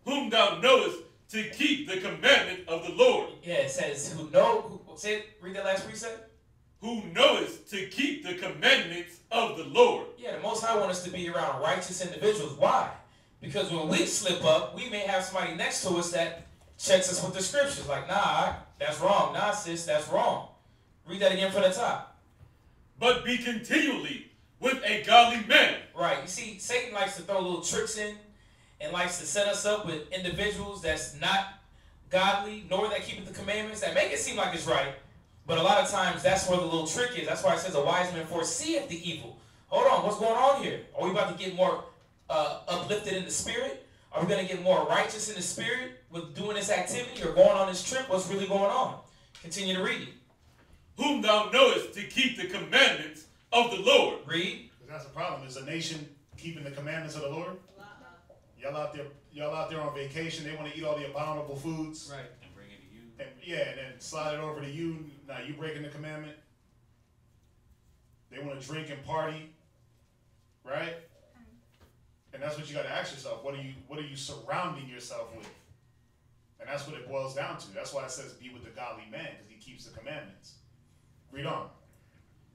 Whom thou knowest to keep the commandment of the Lord. Yeah, it says read that last precept. Who knowest to keep the commandments of the Lord. Yeah, the Most High wants us to be around righteous individuals. Why? Because when we slip up, we may have somebody next to us that checks us with the scriptures. Like, nah, that's wrong. Nah, sis, that's wrong. Read that again from the top. But be continually with a godly man. Right. You see, Satan likes to throw little tricks in and likes to set us up with individuals that's not godly, nor that keep the commandments, that make it seem like it's right. But a lot of times, that's where the little trick is. That's why it says a wise man foreseeth the evil. Hold on, what's going on here? Are we about to get more uplifted in the spirit? Are we going to get more righteous in the spirit with doing this activity or going on this trip? What's really going on? Continue to read. Whom thou knowest to keep the commandments of the Lord. Read. That's the problem. Is a nation keeping the commandments of the Lord? Y'all out there on vacation. They want to eat all the abominable foods. Right. And bring it to you. And then slide it over to you. Now you breaking the commandment. They want to drink and party. Right? And that's what you got to ask yourself. What are you surrounding yourself with? And that's what it boils down to. That's why it says be with the godly man, because he keeps the commandments. Read on.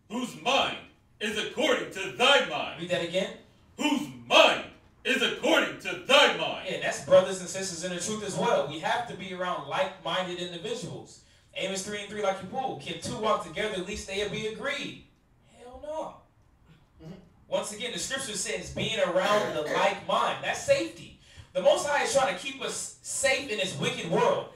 Whose mind is according to thy mind. Read that again. Whose mind is according to thy mind. Yeah, that's brothers and sisters in the truth as well. We have to be around like-minded individuals. Amos 3:3, like you pull. Can two walk together, at least they'll be agreed. Hell no. Once again, the scripture says being around the like mind. That's safety. The Most High is trying to keep us safe in this wicked world.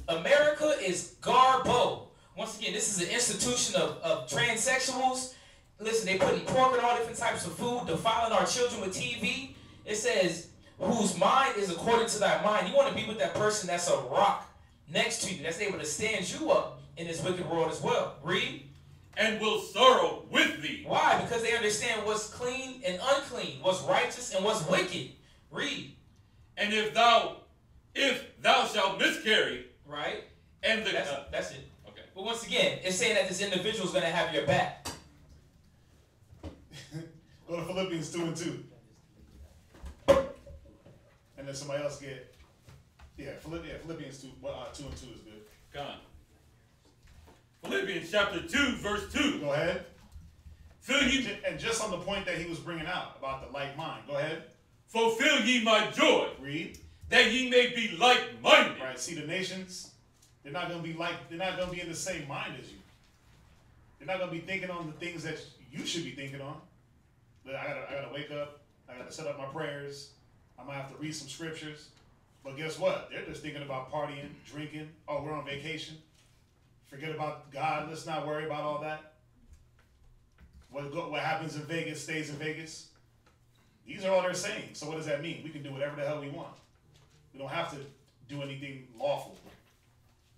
America is garbo. Once again, this is an institution of transsexuals. Listen, they putting pork in all different types of food, defiling our children with TV. It says, whose mind is according to thy mind. You want to be with that person that's a rock next to you, that's able to stand you up in this wicked world as well. Read. And will sorrow with thee. Why? Because they understand what's clean and unclean, what's righteous and what's wicked. Read. And if thou shalt miscarry. Right. And that's it. Okay. But once again, it's saying that this individual is going to have your back. Go to Philippians 2:2. And then somebody else get, Philippians 2:2 is good. Gone. Philippians chapter 2, verse 2. Go ahead. Fill ye, and just on the point that he was bringing out about the like mind. Go ahead. Fulfill ye my joy. Read. That ye may be like-minded. Right. See, the nations, they're not going to be in the same mind as you. They're not going to be thinking on the things that you should be thinking on. I gotta wake up. I gotta set up my prayers. I might have to read some scriptures. But guess what? They're just thinking about partying, drinking. Oh, we're on vacation. Forget about God. Let's not worry about all that. What happens in Vegas stays in Vegas. These are all they're saying. So what does that mean? We can do whatever the hell we want. We don't have to do anything lawful.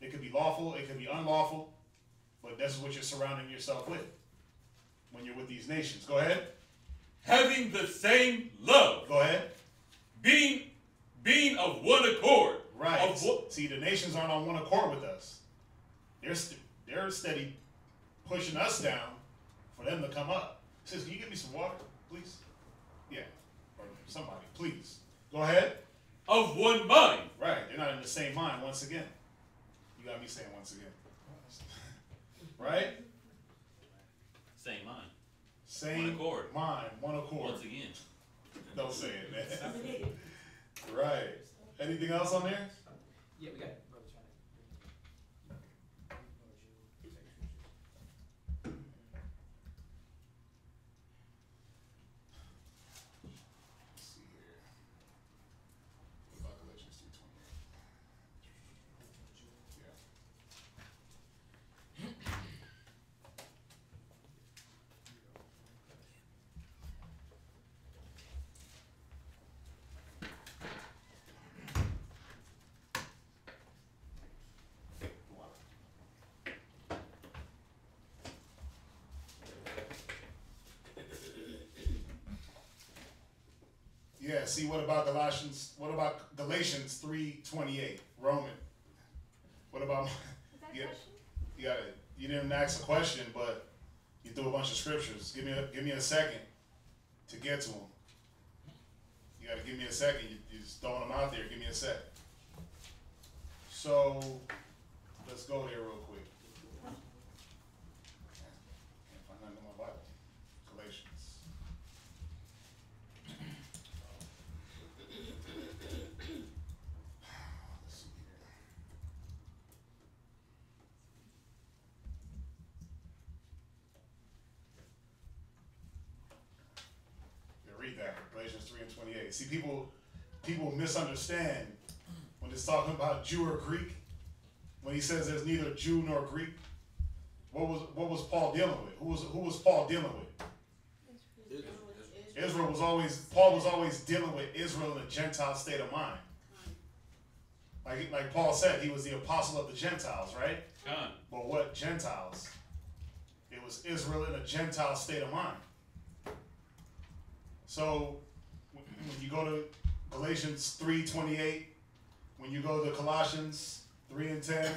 It could be lawful. It could be unlawful. But this is what you're surrounding yourself with when you're with these nations. Go ahead. Having the same love. Go ahead. Being of one accord. Right. See, the nations aren't on one accord with us. They're steady pushing us down for them to come up. Sis, can you give me some water, please? Yeah. Or somebody, please. Go ahead. Of one mind. Right. They're not in the same mind once again. You got me saying once again. Right? Same mind. Same one accord. Mind, one accord. Once again. Don't say it, man. Right. Anything else on there? Yeah, we got it. Yeah, see, what about Galatians 3:28? Roman. What about you didn't ask a question, but you threw a bunch of scriptures. Give me a second to get to them. You gotta give me a second. You're just throwing them out there. Give me a sec. So let's go there real quick. Can't find nothing in my Bible. Galatians. Okay, see, people misunderstand when it's talking about Jew or Greek. When he says there's neither Jew nor Greek, what was Paul dealing with? Who was Paul dealing with? Paul was always dealing with Israel in a Gentile state of mind. Like Paul said, he was the apostle of the Gentiles, right? But what Gentiles? It was Israel in a Gentile state of mind. So when you go to Galatians 3:28, when you go to Colossians 3:10,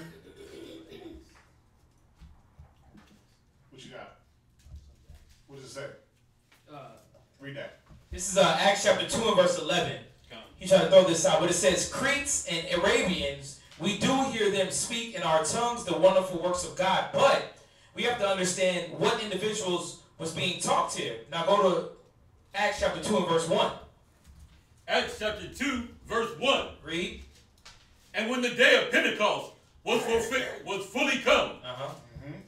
what you got? What does it say? Read that. This is Acts chapter 2 and verse 11. He tried to throw this out, but it says, Cretes and Arabians, we do hear them speak in our tongues the wonderful works of God. But we have to understand what individuals was being talked here. Now go to Acts chapter 2 and verse 1. Acts chapter 2, verse 1. Read. And when the day of Pentecost was fully come,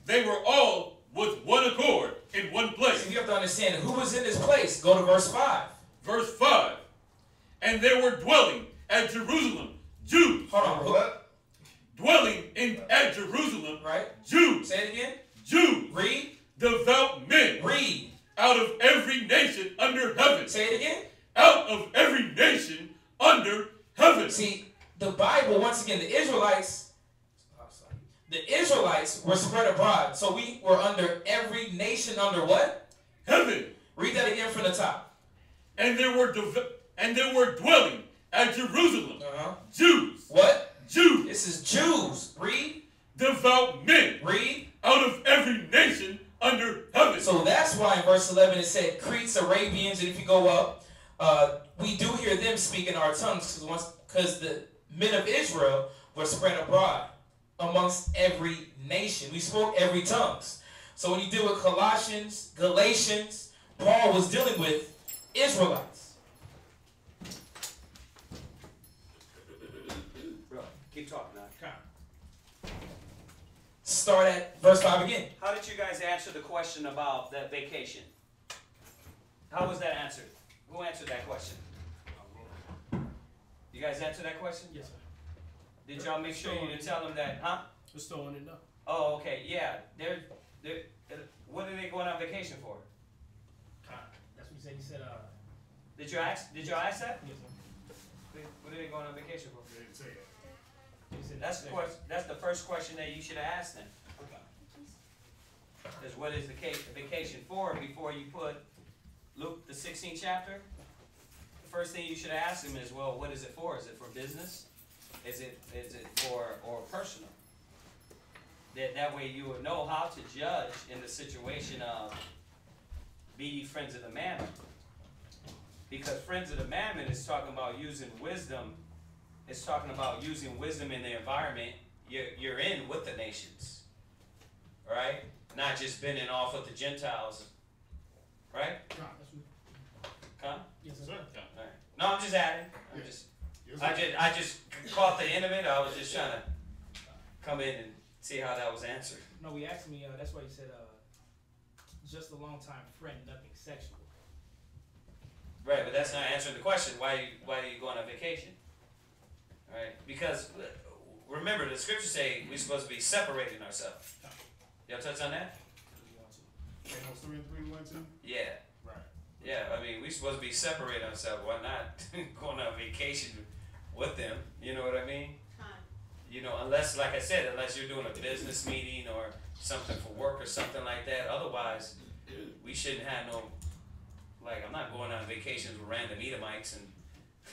they were all with one accord in one place. So you have to understand who was in this place. Go to verse 5. Verse 5. And there were dwelling at Jerusalem Jews. Hold on. What? Dwelling at Jerusalem. Right. Jews. Say it again. Jews. Read. Devout men. Read. Out of every nation under heaven. Say it again. Out of every nation under heaven. See, the Bible, once again, the Israelites were spread abroad. So we were under every nation under what? Heaven. Read that again from the top. And there were dwelling at Jerusalem Jews. What? Jews. This is Jews. Read. Devout men. Read. Out of every nation under heaven. So that's why in verse 11 it said Cretes, Arabians, and if you go up, we do hear them speak in our tongues because the men of Israel were spread abroad amongst every nation. We spoke every tongues. So when you deal with Colossians, Galatians, Paul was dealing with Israelites. Bro, keep talking now. Start at verse 5 again. How did you guys answer the question about that vacation? How was that answered? Who answered that question? You guys answered that question? Yes, sir. Did y'all make sure you didn't tell them that, huh? We're still on it now. Oh, okay, yeah. What are they going on vacation for? That's what he said. He said, Did y'all ask that? yes, sir. What are they going on vacation for? They didn't say it. He said That's the first question that you should have asked them. Is what is the vacation for before you put Luke the 16th chapter? The first thing you should ask them is, well, what is it for? Is it for business? Is it for or personal? That way you would know how to judge in the situation of be ye friends of the mammon. Because friends of the mammon is talking about using wisdom. It's talking about using wisdom in the environment you're in with the nations. Right? Not just bending off with the Gentiles. Right? Come? Yes, sir. All right. No, I'm just adding. I just caught the end of it. I was just trying to come in and see how that was answered. No, he asked me, that's why he said, just a long-time friend, nothing sexual. Right, but that's not answering the question. Why are you going on vacation? Right? Because remember, the scriptures say we're supposed to be separating ourselves. Y'all touch on that? Amos 3 and 3 we went to? Yeah. Right. Yeah, I mean, we're supposed to be separating ourselves. Why not going on vacation with them? You know what I mean? You know, unless, like I said, unless you're doing a business meeting or something for work or something like that. Otherwise, we shouldn't have no, like, I'm not going on vacations with random Edomites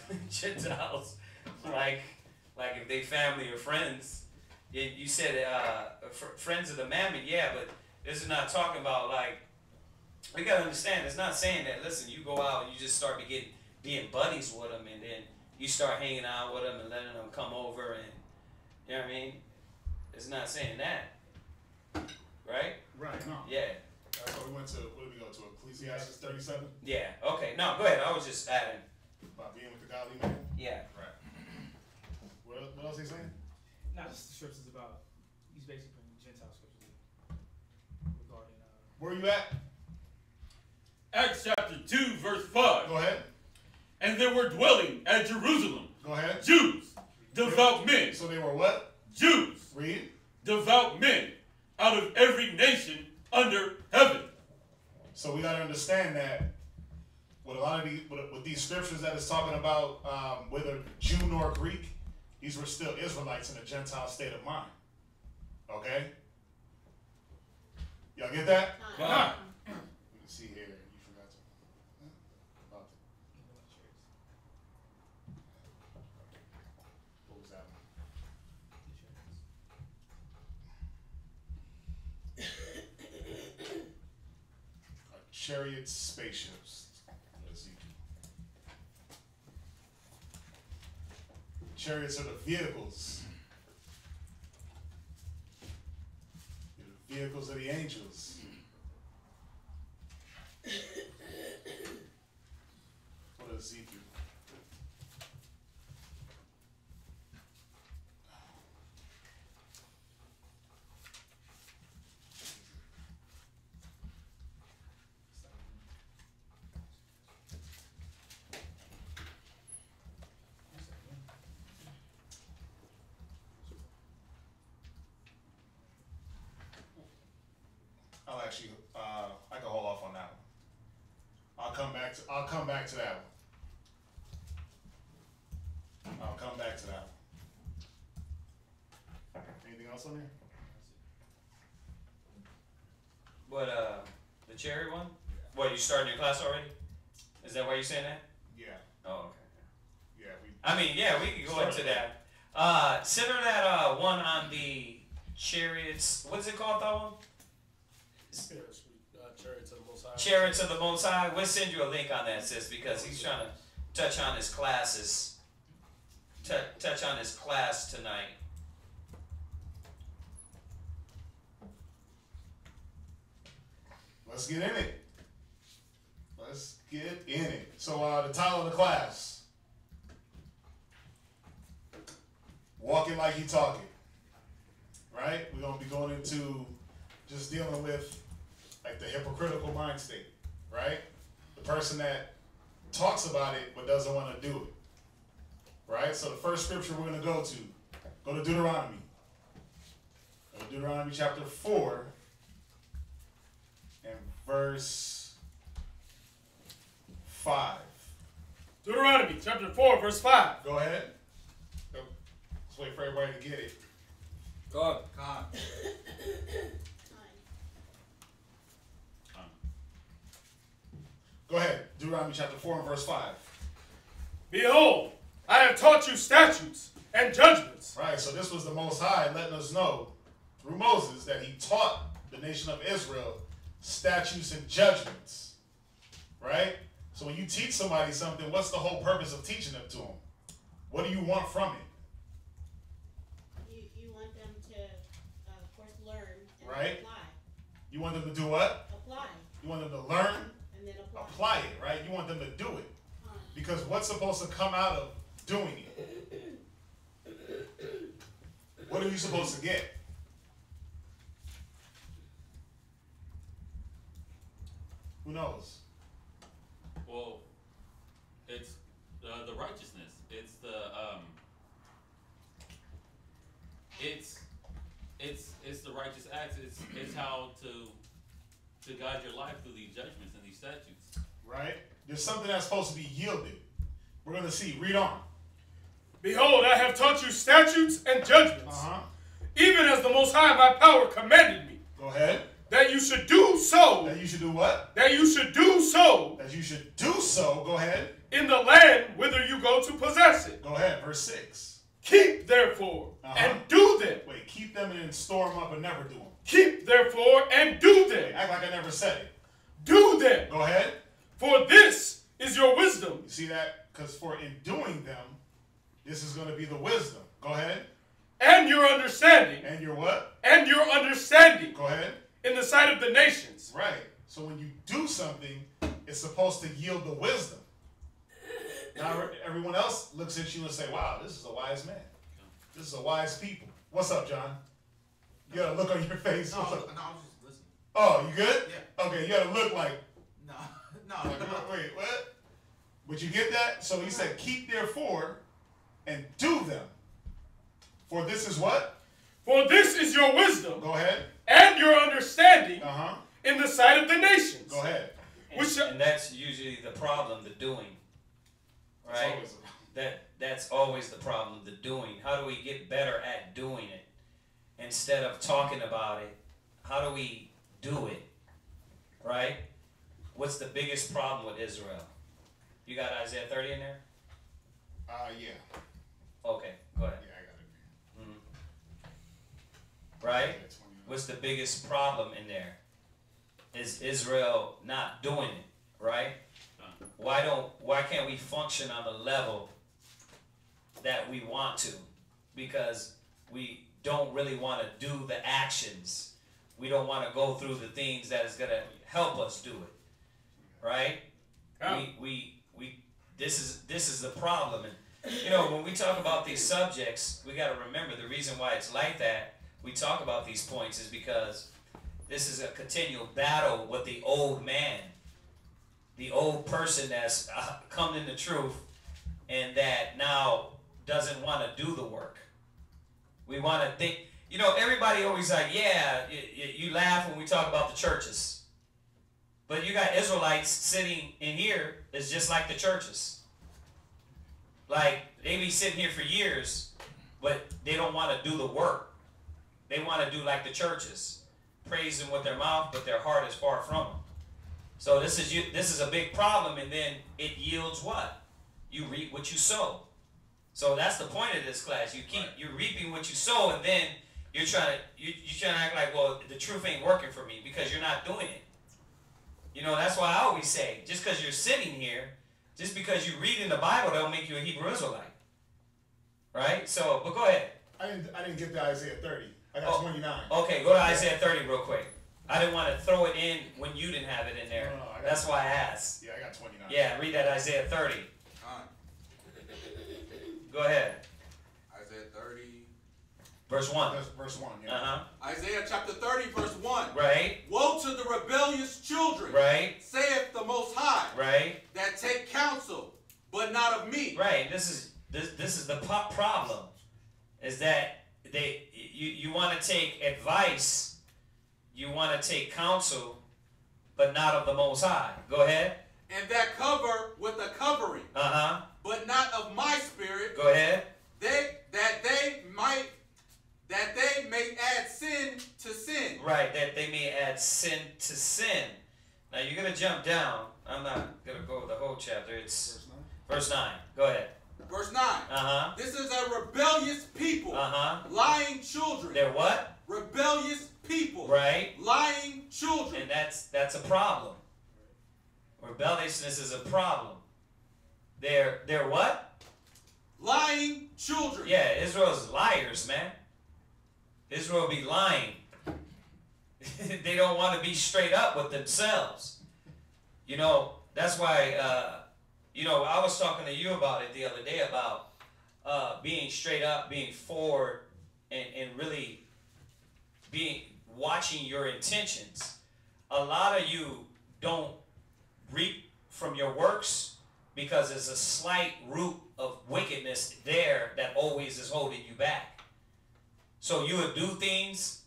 and Gentiles. Like if they family or friends. You said friends of the mammon, yeah, but this is not talking about, like, we got to understand, it's not saying that, listen, you go out and you just start being buddies with them and then you start hanging out with them and letting them come over and, you know what I mean? It's not saying that. Right? Right, no. Yeah. So we went to, what did we go to? Ecclesiastes 37? Yeah, okay. No, go ahead. I was just adding. About being with the godly man? Yeah. Right. What else is he saying? Not just the scriptures about, he's basically bringing Gentile scriptures regarding, Where are you at? Acts chapter 2, verse 5. Go ahead. And there were dwelling at Jerusalem. Go ahead. Jews, devout men. So they were what? Jews. Read. Devout men out of every nation under heaven. So we got to understand that with a lot of with these scriptures that it's talking about, whether Jew nor Greek, these were still Israelites in a Gentile state of mind. Okay? Y'all get that? Uh-huh. Let me see here. You forgot to. About the, what was that one? Chariots, spaceships. Chariots are the vehicles. The vehicles of the angels. What is Ezekiel? I'll actually, I can hold off on that one. I'll come back to that one. I'll come back to that one. Anything else on there? What, the cherry one? What, you starting your class already? Is that why you're saying that? Yeah. Oh, okay. Yeah. We can go into that. Send her that one on the chariots. What's it called, that one? Chariots of the Most High. Chariots of the Most High. We'll send you a link on that, sis, because he's trying to touch on his classes. Touch on his class tonight. Let's get in it. Let's get in it. So the title of the class, Walking Like He Talking. Right? We're going to be going into just dealing with like the hypocritical mind state, right? The person that talks about it but doesn't want to do it, right? So the first scripture we're going to go to Deuteronomy. Go to Deuteronomy chapter 4 and verse 5. Deuteronomy chapter 4, verse 5. Go ahead. Let's wait for everybody to get it. God. Go ahead. Deuteronomy chapter 4 and verse 5. Behold, I have taught you statutes and judgments. Right, so this was the Most High letting us know through Moses that he taught the nation of Israel statutes and judgments. Right? So when you teach somebody something, what's the whole purpose of teaching it to them? What do you want from it? You want them to, of course, learn and Right. apply. You want them to do what? Apply. You want them to learn, And then apply. apply it, right? You want them to do it. Because what's supposed to come out of doing it? What are you supposed to get? Who knows? Well, it's the righteousness. It's the it's the righteous acts. It's how to guide your life through these judgments and these statutes. Right? There's something that's supposed to be yielded. We're going to see. Read on. Behold, I have taught you statutes and judgments, Uh-huh. even as the Most High my power commanded me, Go ahead. that you should do so. That you should do what? That you should do so That you should do so. Go ahead. in the land whither you go to possess it. Go ahead. Verse 6. Keep therefore and do them. Wait, keep them and then store them up and never do them. Keep therefore and do Wait, them. act like I never said it. Do them. Go ahead. For this is your wisdom. You see that? Because for in doing them, this is going to be the wisdom. Go ahead. And your understanding. And your what? And your understanding. Go ahead. In the sight of the nations. Right. So when you do something, it's supposed to yield the wisdom. Now everyone else looks at you and say, wow, this is a wise man. This is a wise people. What's up, John? You got a look on your face. No, What's I up? was just listening. Oh, you good? Yeah. Okay, you got to look like. No. Wait, what? But you get that? So he said, keep therefore and do them. For this is what? For this is your wisdom. Go ahead. And your understanding in the sight of the nations. Go ahead. And that's usually the problem, the doing. Right? That's always the problem, the doing. How do we get better at doing it? Instead of talking about it, how do we do it? Right? What's the biggest problem with Israel? You got Isaiah 30 in there? Yeah. Okay, go ahead. Yeah, I got it. Right? What's the biggest problem in there? Is Israel not doing it, right? Why can't we function on the level that we want to? Because we don't really want to do the actions. We don't want to go through the things that is going to help us do it, right? Yeah. This is the problem. And you know, when we talk about these subjects, we got to remember the reason why it's like that. We talk about these points is because this is a continual battle with the old man, the old person that's come in the truth and that now doesn't want to do the work. We want to think, you know, everybody always like, yeah, you laugh when we talk about the churches. But you got Israelites sitting in here is just like the churches. Like, they be sitting here for years, but they don't want to do the work. They want to do like the churches. Praise them with their mouth, but their heart is far from them. So this is a big problem, and then it yields what? You reap what you sow. So that's the point of this class. You're reaping what you sow, and then you're trying to act like, well, the truth ain't working for me because you're not doing it. You know, that's why I always say, just because you're sitting here, just because you read in the Bible, don't make you a Hebrew Israelite. Right? So, but go ahead. I didn't get to Isaiah 30. I got 29. Okay, go to Isaiah 30 real quick. I didn't want to throw it in when you didn't have it in there. No, that's why I asked. Yeah, I got 29. Yeah, read that Isaiah 30. Go ahead. Isaiah 30. Verse 1. Verse 1, yeah. Isaiah chapter 30, verse 1. Right. Woe to the rebellious children. Right. Saith the Most High. Right. That take counsel, but not of me. Right. This is the problem. Is that you want to take advice, you want to take counsel, but not of the Most High. Go ahead. And that cover with a covering. But not of my spirit. Go ahead. That they may add sin to sin. Right, that they may add sin to sin. Now you're going to jump down. I'm not going to go the whole chapter. It's verse 9. Go ahead. Verse 9. This is a rebellious people. Lying children. They're what? Rebellious people. Right. Lying children. And that's a problem. Rebelliousness is a problem. They're what? Lying children. Yeah, Israel's liars, man. Israel be lying. They don't want to be straight up with themselves. You know, that's why, you know, I was talking to you about it the other day about being straight up, being forward, and really watching your intentions. A lot of you don't reap from your works because there's a slight root of wickedness there that always is holding you back. So you would do things,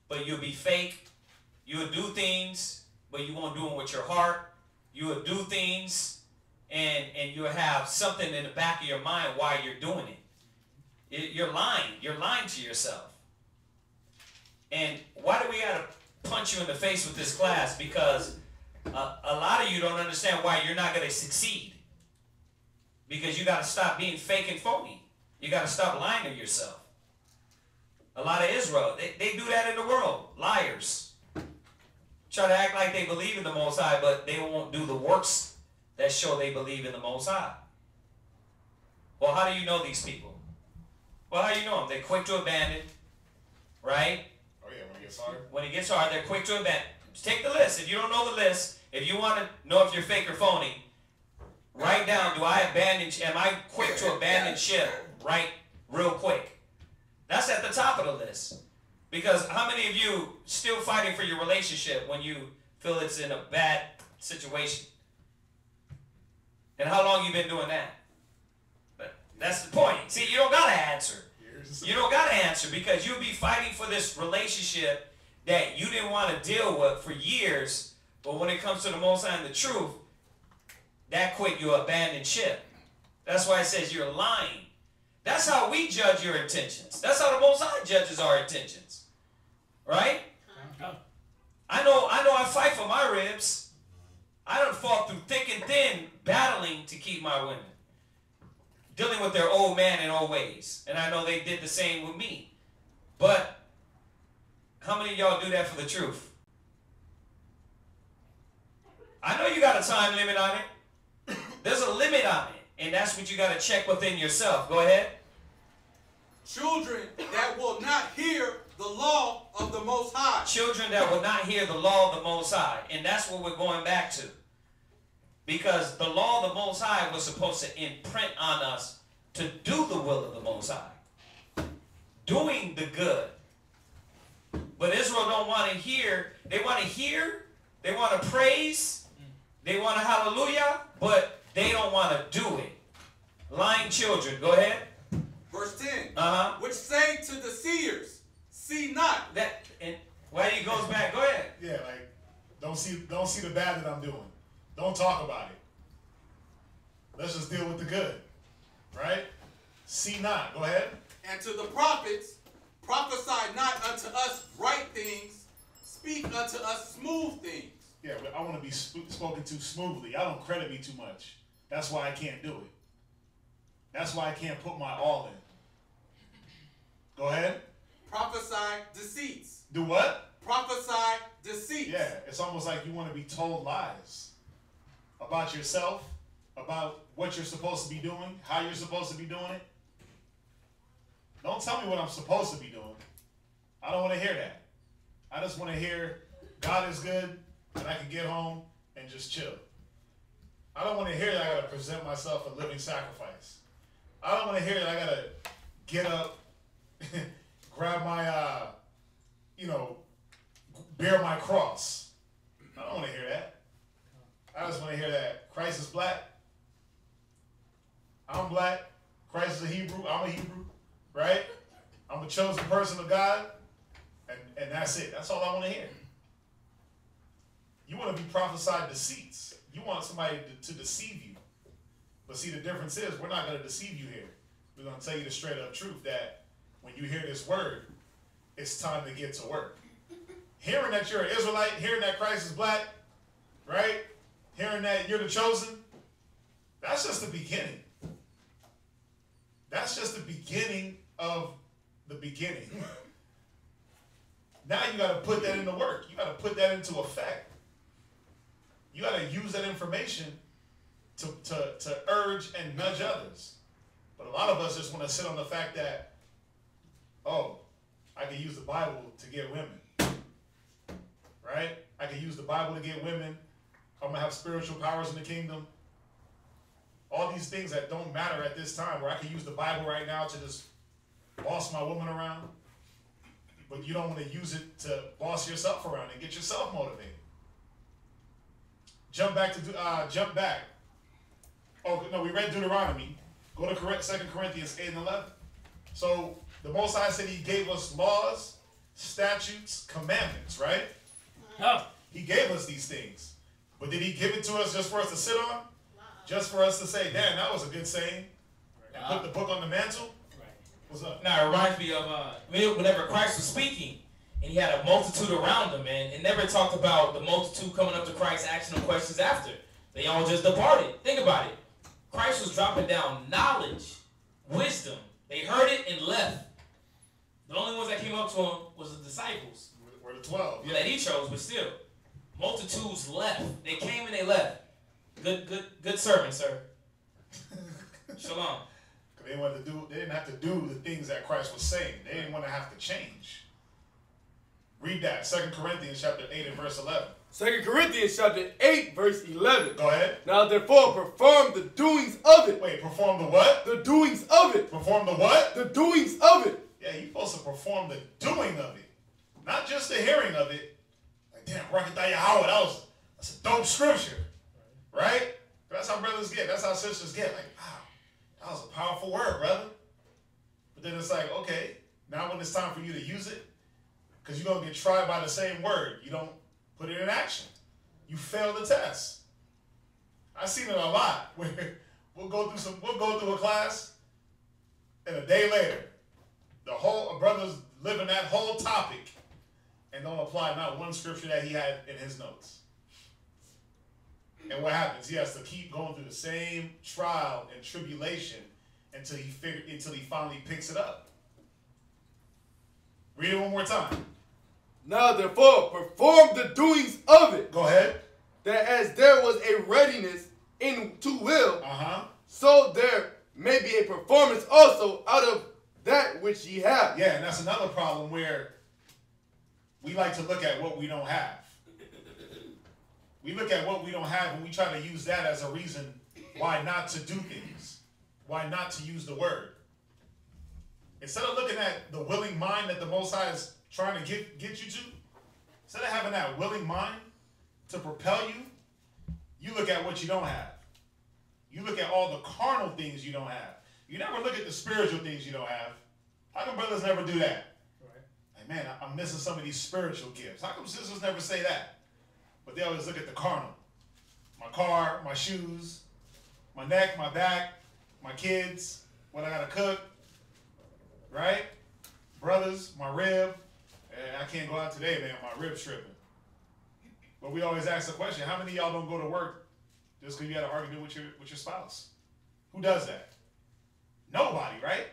but you'll be fake. You would do things, but you won't do them with your heart. You would do things, and you'll have something in the back of your mind why you're doing it. You're lying. You're lying to yourself. And why do we got to punch you in the face with this class? Because a lot of you don't understand why you're not going to succeed. Because you got to stop being fake and phony. You got to stop lying to yourself. A lot of Israel, they do that in the world. Liars. Try to act like they believe in the Most High, but they won't do the works that show they believe in the Most High. Well, how do you know these people? Well, how do you know them? They're quick to abandon, right? Oh yeah, when it gets hard. When it gets hard, they're quick to abandon. Just take the list. If you don't know the list, if you want to know if you're fake or phony, write down, am I quick to abandon ship? Right, real quick. That's at the top of the list. Because how many of you still fighting for your relationship when you feel it's in a bad situation? And how long you been doing that? But that's the point. See, you don't got to answer. You don't got to answer because you'll be fighting for this relationship that you didn't want to deal with for years. But when it comes to the Most High and the truth, that quick you abandon ship. That's why it says you're lying. That's how we judge your intentions. That's how the Most High judges our intentions. Right? I know I fight for my ribs. I done fought through thick and thin, battling to keep my women. Dealing with their old man and old ways. And I know they did the same with me. But how many of y'all do that for the truth? I know you got a time limit on it. There's a limit on it. And that's what you got to check within yourself. Go ahead. Children that will not hear the law of the Most High. Children that will not hear the law of the Most High. And that's what we're going back to. Because the law of the Most High was supposed to imprint on us to do the will of the Most High. Doing the good. But Israel don't want to hear. They want to hear. They want to praise. They want to hallelujah. But they don't want to do it. Lying children. Go ahead. Verse 10. Uh-huh. Which say to the seers, see not. That, and why he goes back. Go ahead. Yeah, like, don't see the bad that I'm doing. Don't talk about it. Let's just deal with the good. Right? See not. Go ahead. And to the prophets, prophesy not unto us right things, speak unto us smooth things. Yeah, but I want to be spoken to smoothly. I don't credit me too much. That's why I can't do it. That's why I can't put my all in. Go ahead. Prophesy deceits. Do what? Prophesy deceits. Yeah, it's almost like you want to be told lies about yourself, about what you're supposed to be doing, how you're supposed to be doing it. Don't tell me what I'm supposed to be doing. I don't want to hear that. I just want to hear God is good and I can get home and just chill. I don't want to hear that I got to present myself a living sacrifice. I don't want to hear that I got to get up, grab my, bear my cross. I don't want to hear that. I just want to hear that Christ is black. I'm black. Christ is a Hebrew. I'm a Hebrew. Right? I'm a chosen person of God. And that's it. That's all I want to hear. You want to be prophesied deceits. You want somebody to deceive you. But see, the difference is we're not going to deceive you here. We're going to tell you the straight up truth that when you hear this word, it's time to get to work. Hearing that you're an Israelite, hearing that Christ is black, right? Hearing that you're the chosen, that's just the beginning. That's just the beginning of the beginning. Now you got to put that into work. You got to put that into effect. You got to use that information to urge and nudge others. But a lot of us just want to sit on the fact that, oh, I can use the Bible to get women. Right? I can use the Bible to get women. I'm going to have spiritual powers in the kingdom. All these things that don't matter at this time, where I can use the Bible right now to just boss my woman around. But you don't want to use it to boss yourself around and get yourself motivated. Jump back. Oh, no, we read Deuteronomy. Go to 2 Corinthians 8 and 11. So the Most High said he gave us laws, statutes, commandments, right? No. He gave us these things. But did he give it to us just for us to sit on? Just for us to say, damn, that was a good saying. And put the book on the mantle? What's up? Now, it reminds me of whenever Christ was speaking, and he had a multitude around him, and it never talked about the multitude coming up to Christ asking him questions after. They all just departed. Think about it. Christ was dropping down knowledge, wisdom. They heard it and left. The only ones that came up to him was the disciples. Were the 12. Yeah, that he chose, but still. Multitudes left. They came and they left. Good sermon, sir. Shalom. They didn't have to do the things that Christ was saying. They didn't want to have to change. Read that. 2 Corinthians chapter 8 and verse 11. 2 Corinthians chapter 8 verse 11. Go ahead. Now therefore perform the doings of it. Wait, perform the what? The doings of it. Perform the what? The doings of it. Yeah, you're supposed to perform the doing of it. Not just the hearing of it. Like, damn, Rakataya Howard, that's a dope scripture. Right? That's how brothers get. That's how sisters get. Like, wow, that was a powerful word, brother. But then it's like, okay, now when it's time for you to use it, because you're going to get tried by the same word, you don't put it in action. You fail the test. I've seen it a lot where we'll go through a class, and a day later, a brother's living that whole topic and don't apply not one scripture that he had in his notes. And what happens? He has to keep going through the same trial and tribulation until he finally picks it up. Read it one more time. Now therefore, perform the doings of it. Go ahead. That as there was a readiness in to will, so there may be a performance also out of that which ye have. Yeah, and that's another problem where we like to look at what we don't have. We look at what we don't have and we try to use that as a reason why not to do things, why not to use the word. Instead of looking at the willing mind that the Most High is trying to get you to, instead of having that willing mind to propel you, you look at what you don't have. You look at all the carnal things you don't have. You never look at the spiritual things you don't have. How come brothers never do that? Right. Like, man, I'm missing some of these spiritual gifts. How come sisters never say that? But they always look at the carnal. My car, my shoes, my neck, my back, my kids, what I gotta cook, right? Brothers, my rib. I can't go out today, man. My rib's tripping. But we always ask the question, how many of y'all don't go to work just because you had an argument with your spouse? Who does that? Nobody, right?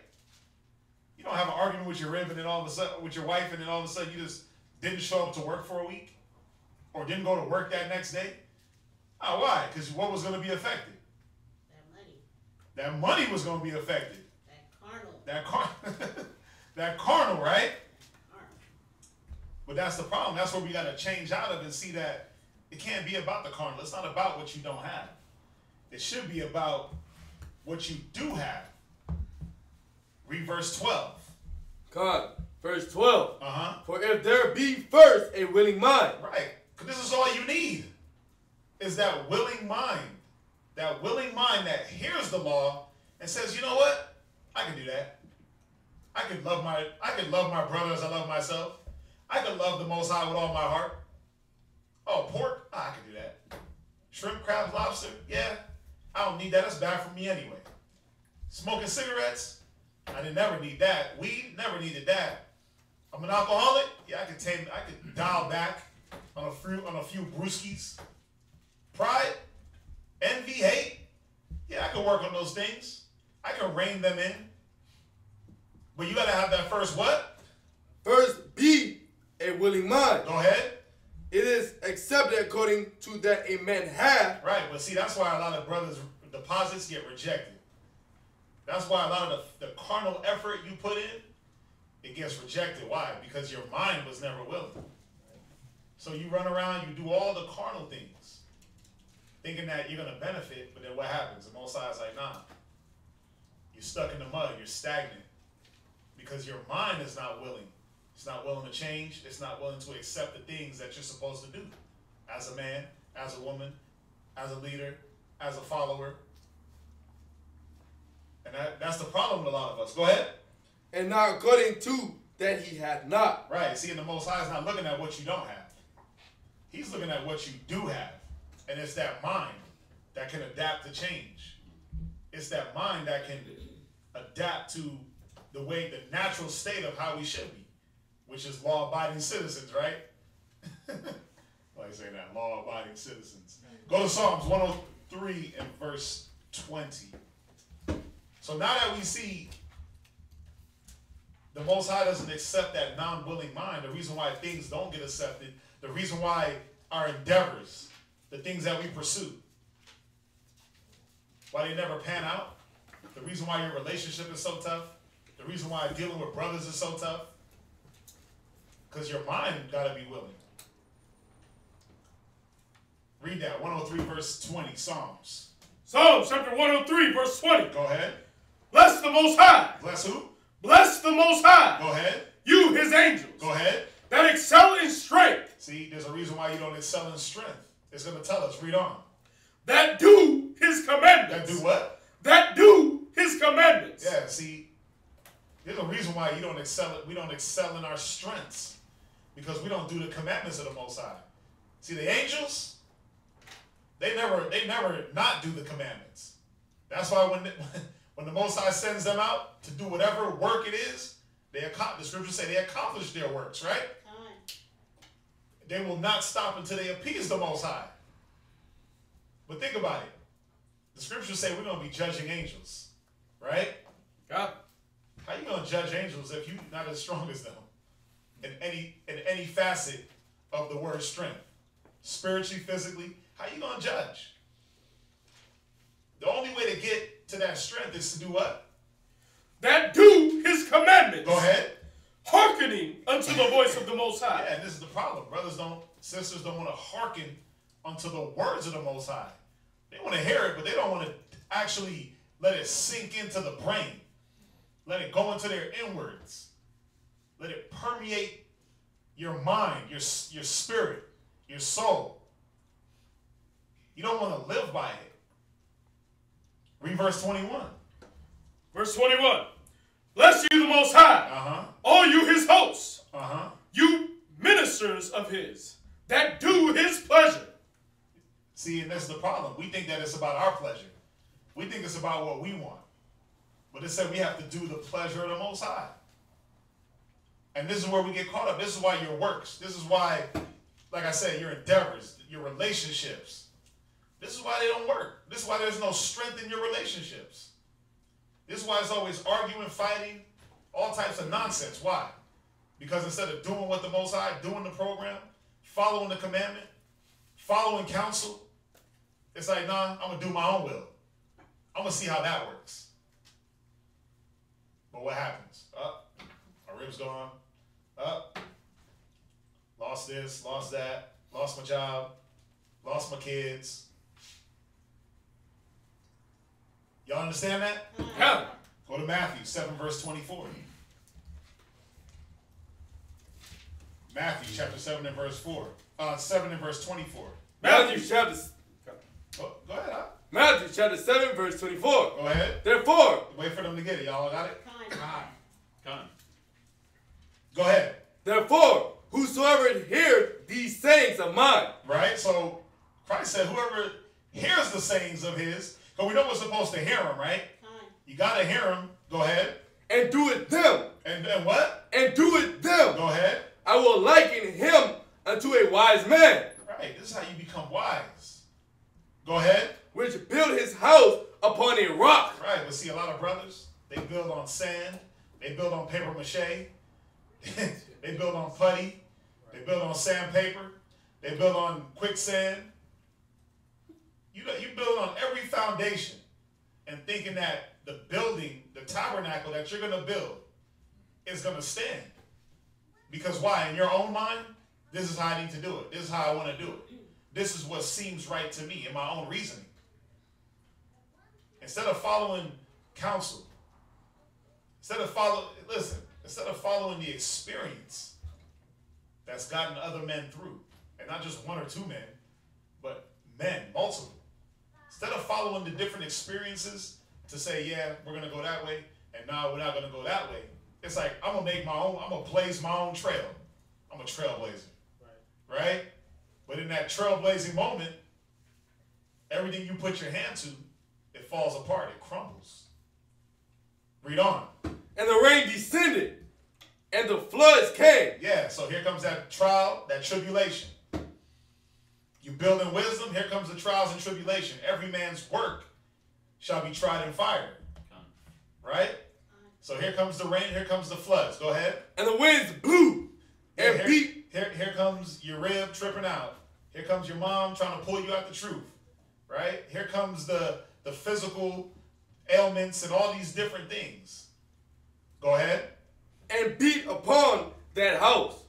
You don't have an argument with your rib and then all of a sudden, with your wife, and then all of a sudden you just didn't show up to work for a week? Or didn't go to work that next day? Oh, why? Because what was going to be affected? That money. That money was going to be affected. That carnal. That carnal, right? But that's the problem. That's where we got to change out of and see that it can't be about the carnal. It's not about what you don't have. It should be about what you do have. Read verse 12. God, verse 12. Uh-huh. For if there be first a willing mind. Right. Because this is all you need. Is that willing mind. That willing mind that hears the law and says, you know what? I can do that. I can love my brother as I love myself. I can love the Most High with all my heart. Oh, pork? I can do that. Shrimp, crabs, lobster? Yeah. I don't need that. That's bad for me anyway. Smoking cigarettes? I didn't never need that. Weed? Never needed that. I'm an alcoholic? Yeah, I could dial back on a few brewskis. Pride? Envy? Hate? Yeah, I can work on those things. I can rein them in. But you got to have that first what? First be a willing mind. Go ahead. It is accepted according to that a man have. Right, but see, that's why a lot of brothers' deposits get rejected. That's why a lot of the carnal effort you put in, it gets rejected. Why? Because your mind was never willing. So you run around, you do all the carnal things, thinking that you're going to benefit, but then what happens? The Most High is like, nah. You're stuck in the mud. You're stagnant. Because your mind is not willing. It's not willing to change. It's not willing to accept the things that you're supposed to do. As a man, as a woman, as a leader, as a follower. And that's the problem with a lot of us. Go ahead. And not according to that he hath not. Right. See, and the Most High is not looking at what you don't have. He's looking at what you do have. And it's that mind that can adapt to change. It's that mind that can adapt to the way, the natural state of how we should be, which is law-abiding citizens, right? Why are you saying that? Law-abiding citizens. Go to Psalms 103 and verse 20. So now that we see the Most High doesn't accept that non-willing mind, the reason why things don't get accepted, the reason why our endeavors, the things that we pursue, why they never pan out, the reason why your relationship is so tough, the reason why dealing with brothers is so tough, because your mind got to be willing. Read that, 103 verse 20, Psalms. Psalms chapter 103 verse 20. Go ahead. Bless the Most High. Bless who? Bless the Most High. Go ahead. You, his angels. Go ahead. That excel in strength. See, there's a reason why you don't excel in strength. It's going to tell us. Read on. That do his commandments. That do what? That do his commandments. Yeah, see, there's a reason why we don't excel in our strengths. Because we don't do the commandments of the Most High. See, the angels, they never not do the commandments. That's why when the Most High sends them out to do whatever work it is, the scriptures say they accomplish their works, right? They will not stop until they appease the Most High. But think about it. The scriptures say we're going to be judging angels, right? Yeah. How you going to judge angels if you're not as strong as them in any facet of the word strength? Spiritually, physically, how you going to judge? The only way to get to that strength is to do what? That do his commandments. Go ahead. Hearkening unto the voice of the Most High. Yeah, and this is the problem. Sisters don't want to hearken unto the words of the Most High. They want to hear it, but they don't want to actually let it sink into the brain. Let it go into their inwards. Let it permeate your mind, your spirit, your soul. You don't want to live by it. Read verse 21. Verse 21. Bless you the Most High, all you his hosts, you ministers of his, that do his pleasure. See, and that's the problem. We think that it's about our pleasure. We think it's about what we want. But it said we have to do the pleasure of the Most High. And this is where we get caught up. This is why your works. This is why, like I said, your endeavors, your relationships. This is why they don't work. This is why there's no strength in your relationships. This is why it's always arguing, fighting, all types of nonsense. Why? Because instead of doing what the Most High, doing the program, following the commandment, following counsel, it's like, nah, I'm going to do my own will. I'm going to see how that works. But what happens? My ribs gone. Lost this, lost that, lost my job, lost my kids. Y'all understand that? Yeah. Go to Matthew 7 verse 24. Matthew chapter 7 and verse 4. 7 and verse 24. Matthew chapter... Go ahead, huh? Matthew chapter 7 verse 24. Go ahead. Therefore... Wait for them to get it. Y'all got it? Come. Go ahead. Therefore, whosoever hears these sayings of mine. Right? So, Christ said, whoever hears the sayings of his, because we know we're supposed to hear them, right? You got to hear them. Go ahead. And do it them. And what? And do it them. Go ahead. I will liken him unto a wise man. Right. This is how you become wise. Go ahead. Which built his house upon a rock. Right. But see, a lot of brothers, they build on sand. They build on paper mache. They build on putty. They build on sandpaper. They build on quicksand. You build on every foundation and thinking that the building, the tabernacle that you're going to build is going to stand. Because why? In your own mind, this is how I need to do it. This is how I want to do it. This is what seems right to me in my own reasoning. Instead of following counsel, instead of following the experience that's gotten other men through, and not just one or two men, but men, multiple. Instead of following the different experiences to say, yeah, we're going to go that way, and no, we're not going to go that way. It's like, I'm going to blaze my own trail. I'm a trailblazer. Right? But in that trailblazing moment, everything you put your hand to, it falls apart. It crumbles. Read on. And the rain descended, and the floods came. Yeah, so here comes that trial, that tribulation. You build in wisdom, here comes the trials and tribulation. Every man's work shall be tried in fire. Right? So here comes the rain, here comes the floods. Go ahead. And the winds blew and beat. Here comes your rib tripping out. Here comes your mom trying to pull you out the truth. Right? Here comes the physical ailments and all these different things. Go ahead. And beat upon that house,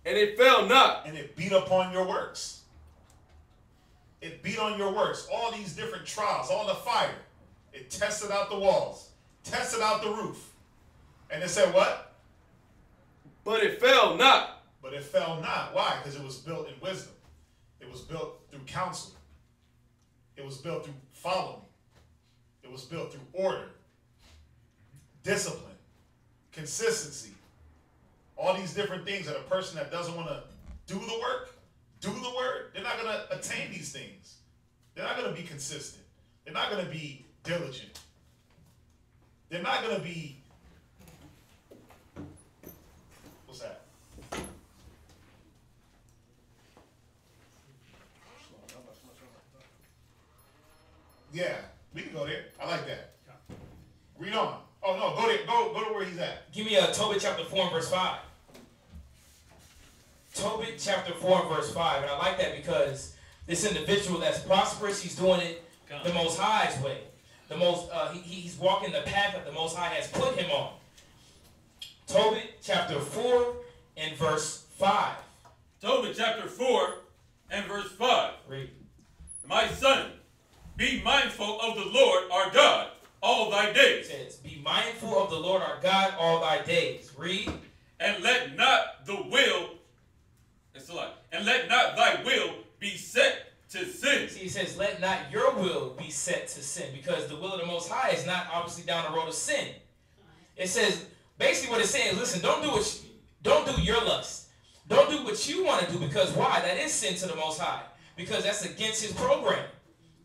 and it fell not. And it beat upon your works. It beat on your works. All these different trials, all the fire. It tested out the walls, tested out the roof. And it said what? But it fell not. But it fell not. Why? Because it was built in wisdom. It was built through counsel. It was built through following. It was built through order, discipline, consistency. All these different things that a person that doesn't want to do the work, do the word, they're not going to attain these things. They're not going to be consistent. They're not going to be diligent. They're not going to be, what's that? Yeah, we can go there. I like that. Read on. Oh no, go there. Go to where he's at. Give me Tobit chapter 4 and verse 5. Tobit chapter 4 and verse 5. And I like that because this individual that's prosperous, he's doing it the Most High's way. The most he's walking the path that the Most High has put him on. Tobit chapter 4 and verse 5. Tobit chapter 4 and verse 5. Read. My son, be mindful of the Lord our God all thy days. It says, be mindful of the Lord our God all thy days. Read. And let not the will, and let not thy will be set to sin. See, he says, let not your will be set to sin, because the will of the Most High is not obviously down the road of sin. It says, basically what it's saying is, listen, don't do your lust. Don't do what you want to do, because why? That is sin to the Most High, because that's against his program.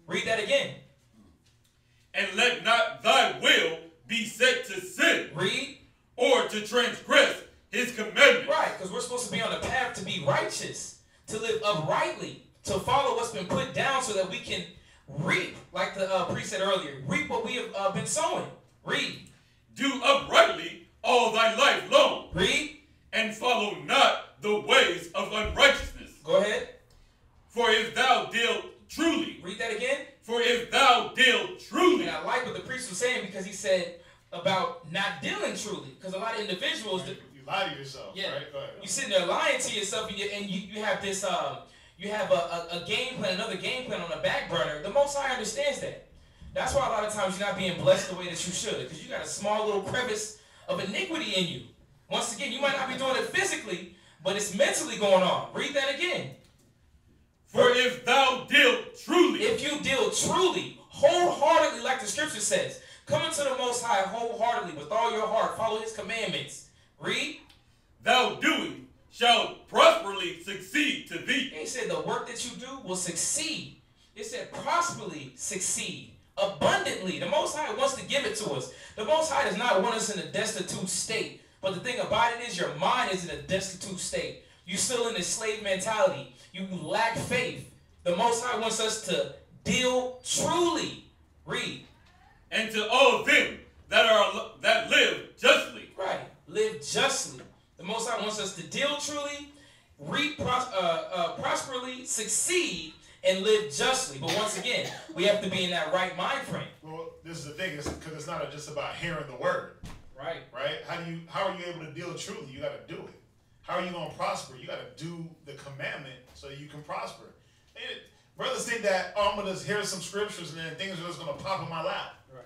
Read that again. And let not thy will be set to sin. Read. Or to transgress his commandments. Right, because we're supposed to be on the path to be righteous, to live uprightly, to follow what's been put down so that we can reap, like the priest said earlier, reap what we have been sowing. Read. Do uprightly all thy life long. Read. And follow not the ways of unrighteousness. Go ahead. For if thou deal truly. Read that again. For if thou deal truly. And I like what the priest was saying, because he said about not dealing truly. Because a lot of individuals... You lie to yourself, yeah, right? Go ahead. You're sitting there lying to yourself, and you have this... you have a game plan, another game plan on the back burner. The Most High understands that. That's why a lot of times you're not being blessed the way that you should. Because you got a small little crevice of iniquity in you. Once again, you might not be doing it physically, but it's mentally going on. Read that again. For if thou deal truly. If you deal truly, wholeheartedly, like the scripture says, come into the Most High wholeheartedly with all your heart, follow his commandments. Read. Thou doing shall prosperly succeed to thee. He said the work that you do will succeed. It said prosperly succeed, abundantly. The Most High wants to give it to us. The Most High does not want us in a destitute state. But the thing about it is your mind is in a destitute state. You're still in this slave mentality. You lack faith. The Most High wants us to deal truly. Read. And to all them that live justly. Right. Live justly. The Most High wants us to deal truly, reap prosperly, succeed, and live justly. But once again, we have to be in that right mind frame. Well, this is the thing, because it's not just about hearing the word. Right. Right? How are you able to deal truly? You got to do it. How are you going to prosper? You got to do the commandment so you can prosper. And brothers think that, oh, I'm going to just hear some scriptures and then things are just going to pop in my lap. Right.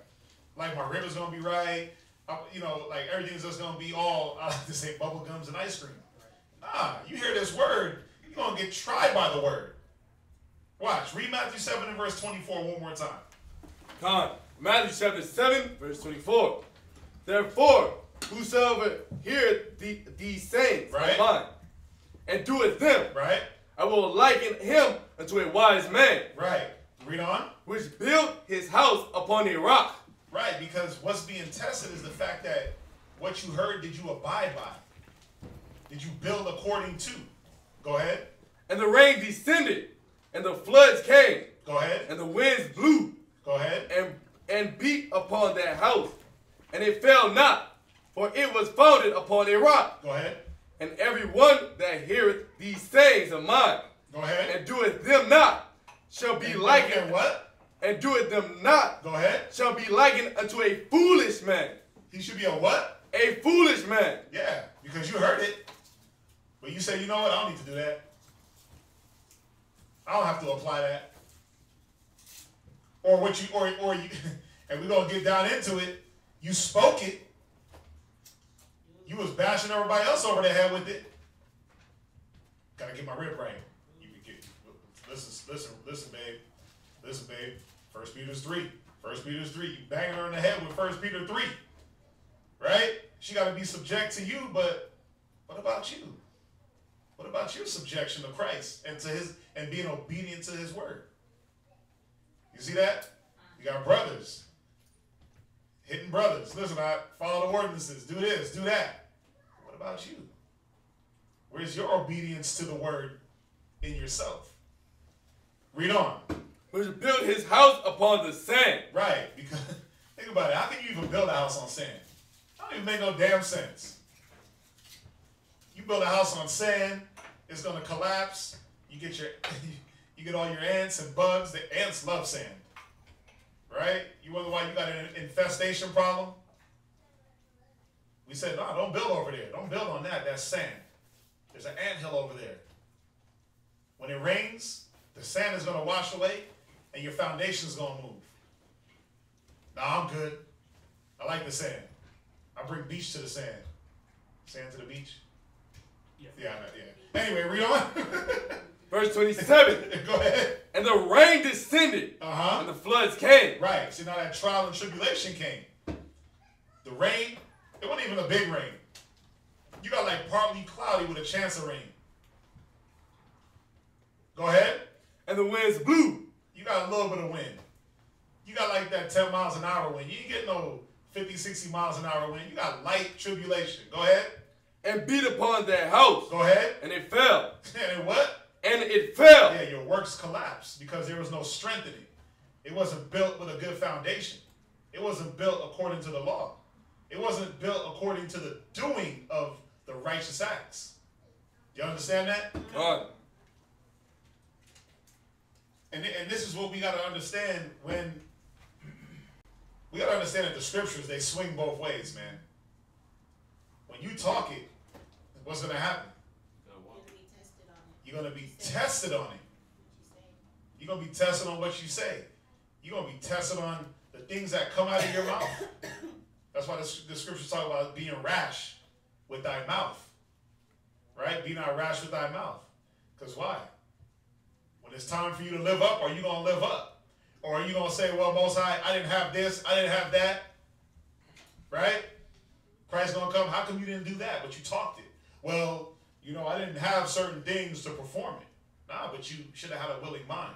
Like my river's going to be right. Like everything's just going to be all, I like to say, bubble gums and ice cream. Right. Nah, you hear this word, you're going to get tried by the word. Watch. Read Matthew 7 and verse 24 one more time. Come. Matthew chapter 7, verse 24. Therefore, whosoever heareth these sayings of mine, and doeth them, right, I will liken him unto a wise man. Right. Read on. Which built his house upon a rock. Right, because what's being tested is the fact that what you heard, did you abide by? Did you build according to? Go ahead. And the rain descended, and the floods came. Go ahead. And the winds blew. Go ahead. And beat upon that house. And it fell not, for it was founded upon a rock. Go ahead. And every one that heareth these sayings of mine, go ahead, and doeth them not, shall be likened. What? And doeth them not, go ahead, shall be likened unto a foolish man. He should be a what? A foolish man. Yeah, because you heard it, but you say, you know what? I don't need to do that. I don't have to apply that. Or what you, or you, and we're gonna get down into it. You spoke it. You was bashing everybody else over the head with it. Gotta get my rib right. You can get, listen, babe. Listen, babe. 1 Peter 3. 1 Peter 3. You banging her in the head with 1 Peter 3. Right? She got to be subject to you, but what about you? What about your subjection to Christ and to his and being obedient to his word? You see that? You got brothers. Hitting brothers. Listen, I follow the ordinances. Do this, do that. What about you? Where's your obedience to the word in yourself? Read on. Who built his house upon the sand. Right, because think about it. How can you even build a house on sand? That don't even make no damn sense. You build a house on sand, it's gonna collapse. You get you get all your ants and bugs. The ants love sand. Right? You wonder why you got an infestation problem? We said, no, don't build over there. Don't build on that. That's sand. There's an anthill over there. When it rains, the sand is going to wash away, and your foundation is going to move. Nah, I'm good. I like the sand. I bring beach to the sand. Sand to the beach? Yeah. Anyway, read on. Verse 27. Go ahead. And the rain descended. And the floods came. Right. See, now that trial and tribulation came. The rain, it wasn't even a big rain. You got like partly cloudy with a chance of rain. Go ahead. And the winds blew. You got a little bit of wind. You got like that 10 miles an hour wind. You ain't getting no 50, 60 miles an hour wind. You got light tribulation. Go ahead. And beat upon their house. Go ahead. And it fell. And what? And it fell. Yeah, your works collapsed because there was no strengthening. It wasn't built with a good foundation. It wasn't built according to the law. It wasn't built according to the doing of the righteous acts. You understand that? God. And this is what we got to understand when we got to understand that the scriptures, they swing both ways, man. When you talk it, what's going to happen? You're going to be tested on it. You're going to be tested on what you say. You're going to be tested on the things that come out of your mouth. That's why the scriptures talk about being rash with thy mouth. Right? Be not rash with thy mouth. Because why? When it's time for you to live up, are you going to live up? Or are you going to say, well, Most High, I didn't have this, I didn't have that. Right? Christ's going to come. How come you didn't do that, but you talked it? Well, you know, I didn't have certain things to perform it. Nah, but you should have had a willing mind,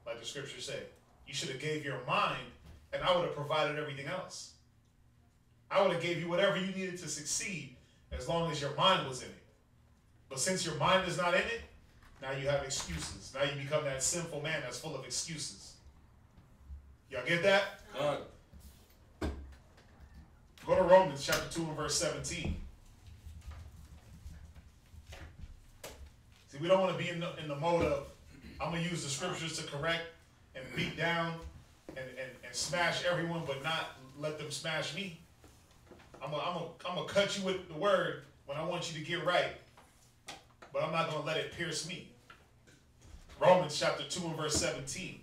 like the scriptures say. You should have gave your mind, and I would have provided everything else. I would have gave you whatever you needed to succeed as long as your mind was in it. But since your mind is not in it, now you have excuses. Now you become that sinful man that's full of excuses. Y'all get that? Go to Romans chapter 2 and verse 17. See, we don't want to be in the mode of, I'm going to use the scriptures to correct and beat down and smash everyone, but not let them smash me. I'm going to cut you with the word when I want you to get right, but I'm not going to let it pierce me. Romans chapter 2 and verse 17.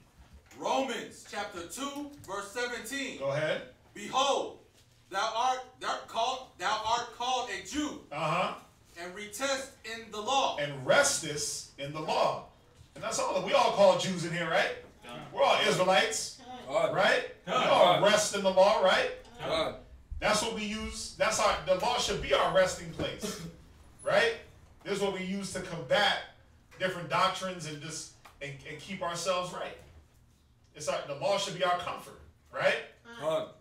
Romans chapter 2 verse 17. Go ahead. Behold, thou art called a Jew. And retest in the law. And restest in the law. And that's all. We all call Jews in here, right? We're all Israelites, right? We all rest in the law, right? That's what we use. The law should be our resting place, right? This is what we use to combat different doctrines and keep ourselves right. The law should be our comfort, right?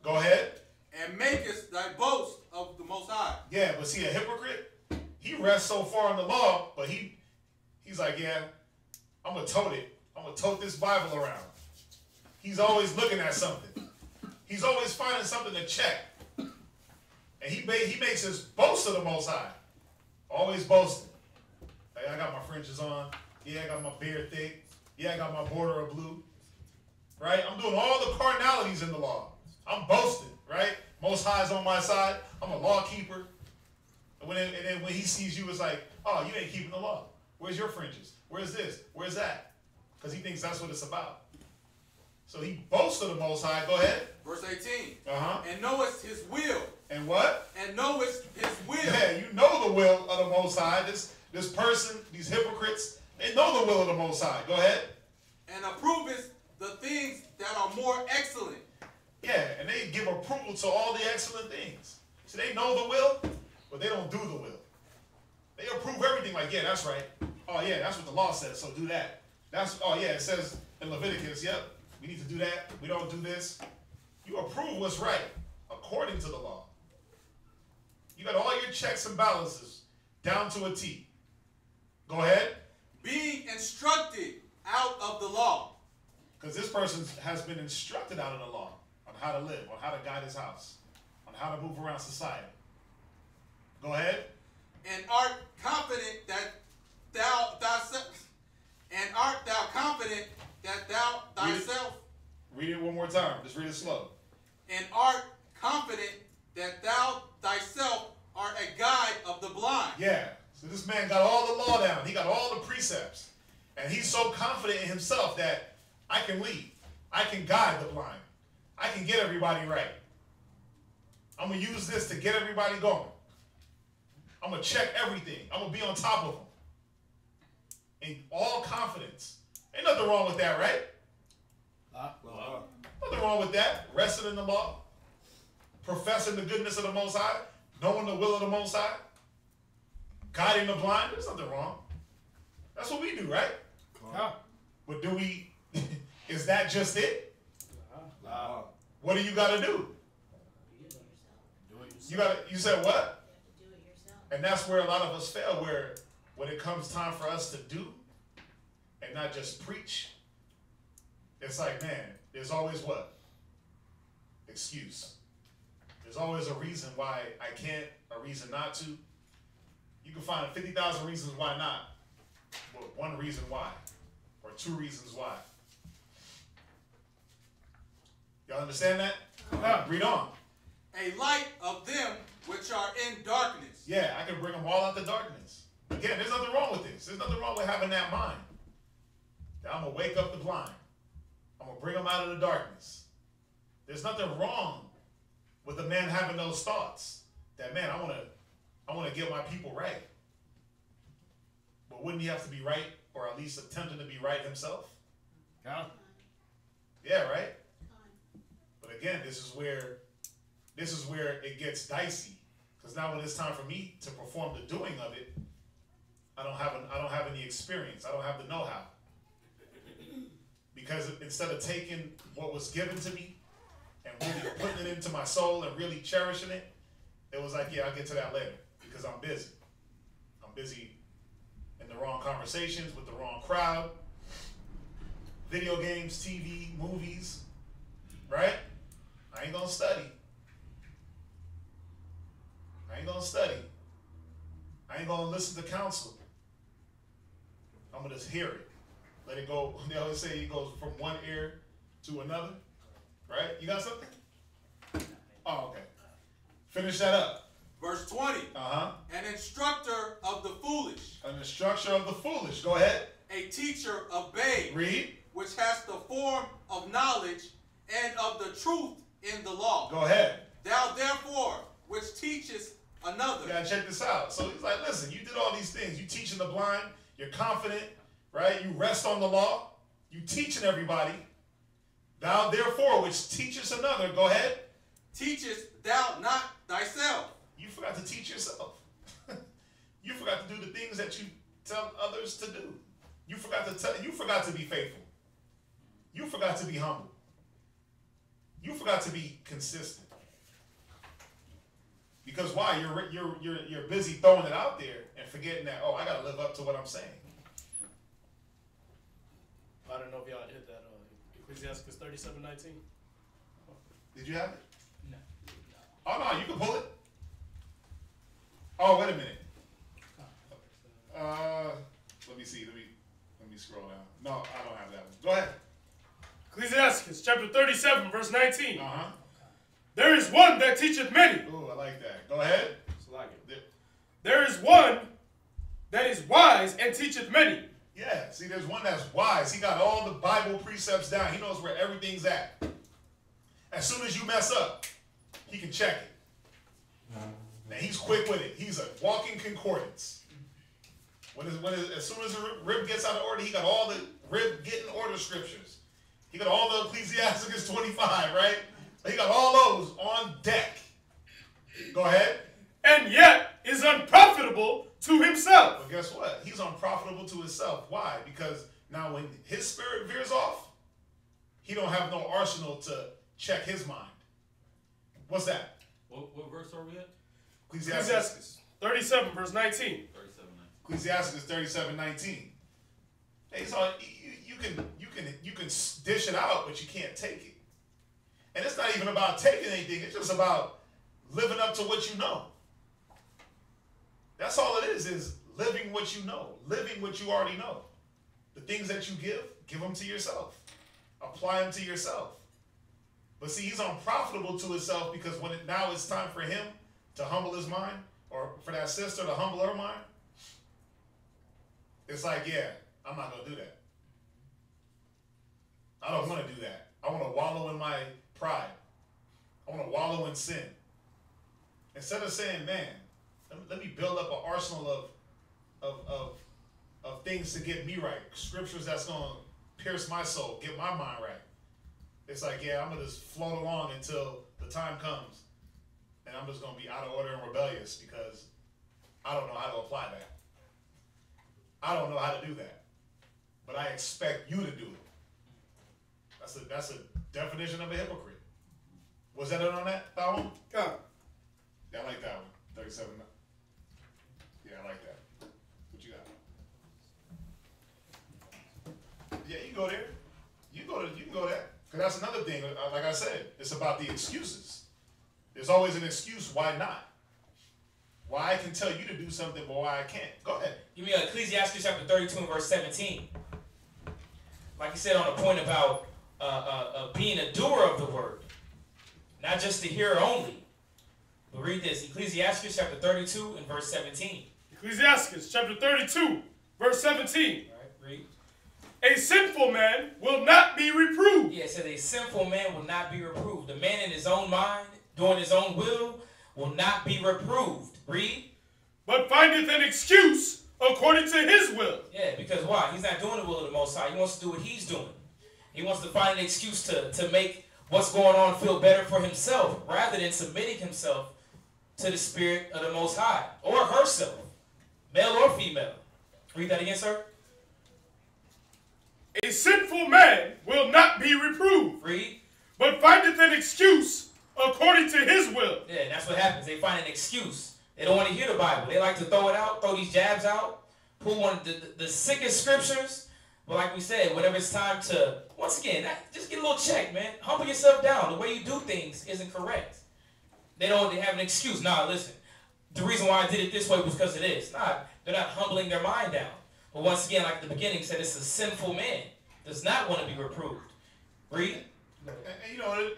Go ahead. And makest thy boast of the Most High. Yeah, but see, a hypocrite, he rests so far in the law, but he's like, yeah, I'm going to tote it. I'm going to tote this Bible around. He's always looking at something. He's always finding something to check. And he makes his boast of the Most High. Always boasting. Like, I got my fringes on. Yeah, I got my beard thick. Yeah, I got my border of blue. Right? I'm doing all the carnalities in the law. I'm boasting, right? Most High is on my side. I'm a law keeper. And then when he sees you, it's like, oh, you ain't keeping the law. Where's your fringes? Where's this? Where's that? Because he thinks that's what it's about. So he boasts of the Most High. Go ahead. Verse 18. And knowest his will. And what? And knowest his will. Yeah, you know the will of the Most High. This person, these hypocrites, they know the will of the Most High. Go ahead. And approvest the things that are more excellent. Yeah, and they give approval to all the excellent things. So they know the will, but they don't do the will. They approve everything like, yeah, that's right. Oh, yeah, that's what the law says, so do that. Oh, yeah, it says in Leviticus, yep, we need to do that. We don't do this. You approve what's right according to the law. You got all your checks and balances down to a T. Go ahead. Being instructed out of the law. Because this person has been instructed out of the law on how to live, on how to guide his house, on how to move around society. Go ahead. And art confident that thou thyself. Read it one more time. Just read it slow. And art confident that thou thyself art a guide of the blind. Yeah. So this man got all the law down. He got all the precepts. And he's so confident in himself that I can lead. I can guide the blind. I can get everybody right. I'm going to use this to get everybody going. I'm going to check everything. I'm going to be on top of them. In all confidence. Ain't nothing wrong with that, right? Nothing wrong with that. Resting in the law. Professing the goodness of the Most High. Knowing the will of the Most High. Guiding the blind. There's nothing wrong. That's what we do, right? But do we... Is that just it? What do you got to do? You said what? And that's where a lot of us fail, where when it comes time for us to do and not just preach, it's like, man, there's always what? Excuse. There's always a reason why I can't, a reason not to. You can find 50,000 reasons why not, but one reason why, or two reasons why. Y'all understand that? Read on. A light of them which are in darkness. Yeah, I can bring them all out the darkness. Again, there's nothing wrong with this. There's nothing wrong with having that mind. That I'm going to wake up the blind. I'm going to bring them out of the darkness. There's nothing wrong with a man having those thoughts. That, man, I want to get my people right. But wouldn't he have to be right, or at least attempting to be right himself? Yeah, right? But again, this is where it gets dicey. Because now when it's time for me to perform the doing of it, I don't have any experience. I don't have the know-how. Because instead of taking what was given to me and really putting it into my soul and really cherishing it, it was like, yeah, I'll get to that later because I'm busy. I'm busy in the wrong conversations with the wrong crowd, video games, TV, movies, right? I ain't gonna study. I ain't gonna study. I ain't gonna listen to counsel. I'm gonna just hear it. Let it go. They always say it goes from one ear to another. Right? You got something? Oh, okay. Finish that up. Verse 20. An instructor of the foolish. An instructor of the foolish. Go ahead. A teacher of babes. Read. Which has the form of knowledge and of the truth in the law. Go ahead. Thou therefore, which teachest another. You gotta check this out. So he's like, listen, you did all these things. You teaching the blind. You're confident, right? You rest on the law. You teaching everybody. Thou therefore, which teachest another. Go ahead. Teachest thou not thyself. You forgot to teach yourself. You forgot to do the things that you tell others to do. You forgot to be faithful. You forgot to be humble. You forgot to be consistent. Because why? You're busy throwing it out there and forgetting that, oh, I gotta live up to what I'm saying. I don't know if y'all hit that Ecclesiastes 37:19. Did you have it? No. Oh no, you can pull it. Oh, wait a minute. Let me see. Let me scroll down. No, I don't have that one. Go ahead. Ecclesiastes chapter 37, verse 19. There is one that teacheth many. Ooh, I like that. Go ahead. There is one that is wise and teacheth many. Yeah, see, there's one that's wise. He got all the Bible precepts down. He knows where everything's at. As soon as you mess up, he can check it. Now, he's quick with it. He's a walking concordance. As soon as the rib gets out of order, he got all the rib getting order scriptures. He got all the Ecclesiasticus 25, right? He got all those on deck. Go ahead. And yet is unprofitable to himself. But guess what? He's unprofitable to himself. Why? Because now when his spirit veers off, he don't have no arsenal to check his mind. What's that? What verse are we at? Ecclesiastes 37, verse 19. 37, 19. Ecclesiasticus 37:19. Hey, so you can dish it out, but you can't take it. And it's not even about taking anything. It's just about living up to what you know. That's all it is living what you know, living what you already know. The things that you give them to yourself. Apply them to yourself. But see, he's unprofitable to himself because now it's time for him to humble his mind, or for that sister to humble her mind, it's like, yeah, I'm not going to do that. I don't want to do that. I want to wallow in my pride. I want to wallow in sin. Instead of saying, man, let me build up an arsenal of things to get me right, scriptures that's going to pierce my soul, get my mind right. It's like, yeah, I'm going to just float along until the time comes, and I'm just going to be out of order and rebellious because I don't know how to apply that. I don't know how to do that, but I expect you to do it. That's a definition of a hypocrite. Was that it on that one? God. Yeah, I like that one. 37. Yeah, I like that. What you got? Yeah, you can go there. You can go there. Because that's another thing. Like I said, it's about the excuses. There's always an excuse why not. Why I can tell you to do something, but why I can't. Go ahead. Give me Ecclesiastes chapter 32 and verse 17. Like you said on the point about being a doer of the word, not just a hearer only. But read this, Ecclesiastes chapter 32 and verse 17. Ecclesiastes chapter 32, verse 17. All right, read. A sinful man will not be reproved. Yeah, it says a sinful man will not be reproved. The man in his own mind, doing his own will not be reproved. Read. But findeth an excuse according to his will. Yeah, because why? He's not doing the will of the Most High. He wants to do what he's doing. He wants to find an excuse to make what's going on feel better for himself, rather than submitting himself to the Spirit of the Most High, or herself, male or female. Read that again, sir. A sinful man will not be reproved. Read. But findeth an excuse according to his will. Yeah, and that's what happens. They find an excuse. They don't want to hear the Bible. They like to throw it out, throw these jabs out, pull one of the sickest scriptures. But like we said, whenever it's time to, once again, just get a little check, man. Humble yourself down. The way you do things isn't correct. They have an excuse. Nah, listen, the reason why I did it this way was because of this. Nah, they're not humbling their mind down. But once again, like at the beginning said, it's a sinful man. Does not want to be reproved. Read. And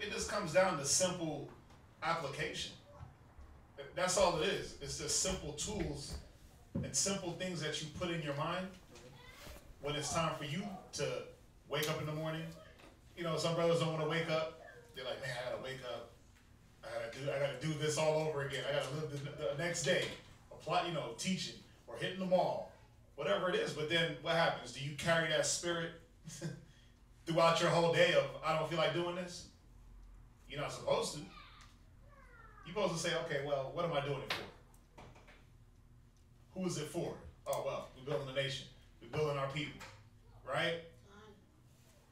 it just comes down to simple application. That's all it is. It's just simple tools and simple things that you put in your mind when it's time for you to wake up in the morning. Some brothers don't want to wake up. They're like, man, I gotta wake up. I gotta do this all over again. I gotta live the next day. Apply, teaching or hitting the mall, whatever it is. But then what happens? Do you carry that spirit throughout your whole day of, I don't feel like doing this? You're not supposed to. You're supposed to say, okay, well, what am I doing it for? Who is it for? Oh, well, we're building a nation. We're building our people, right?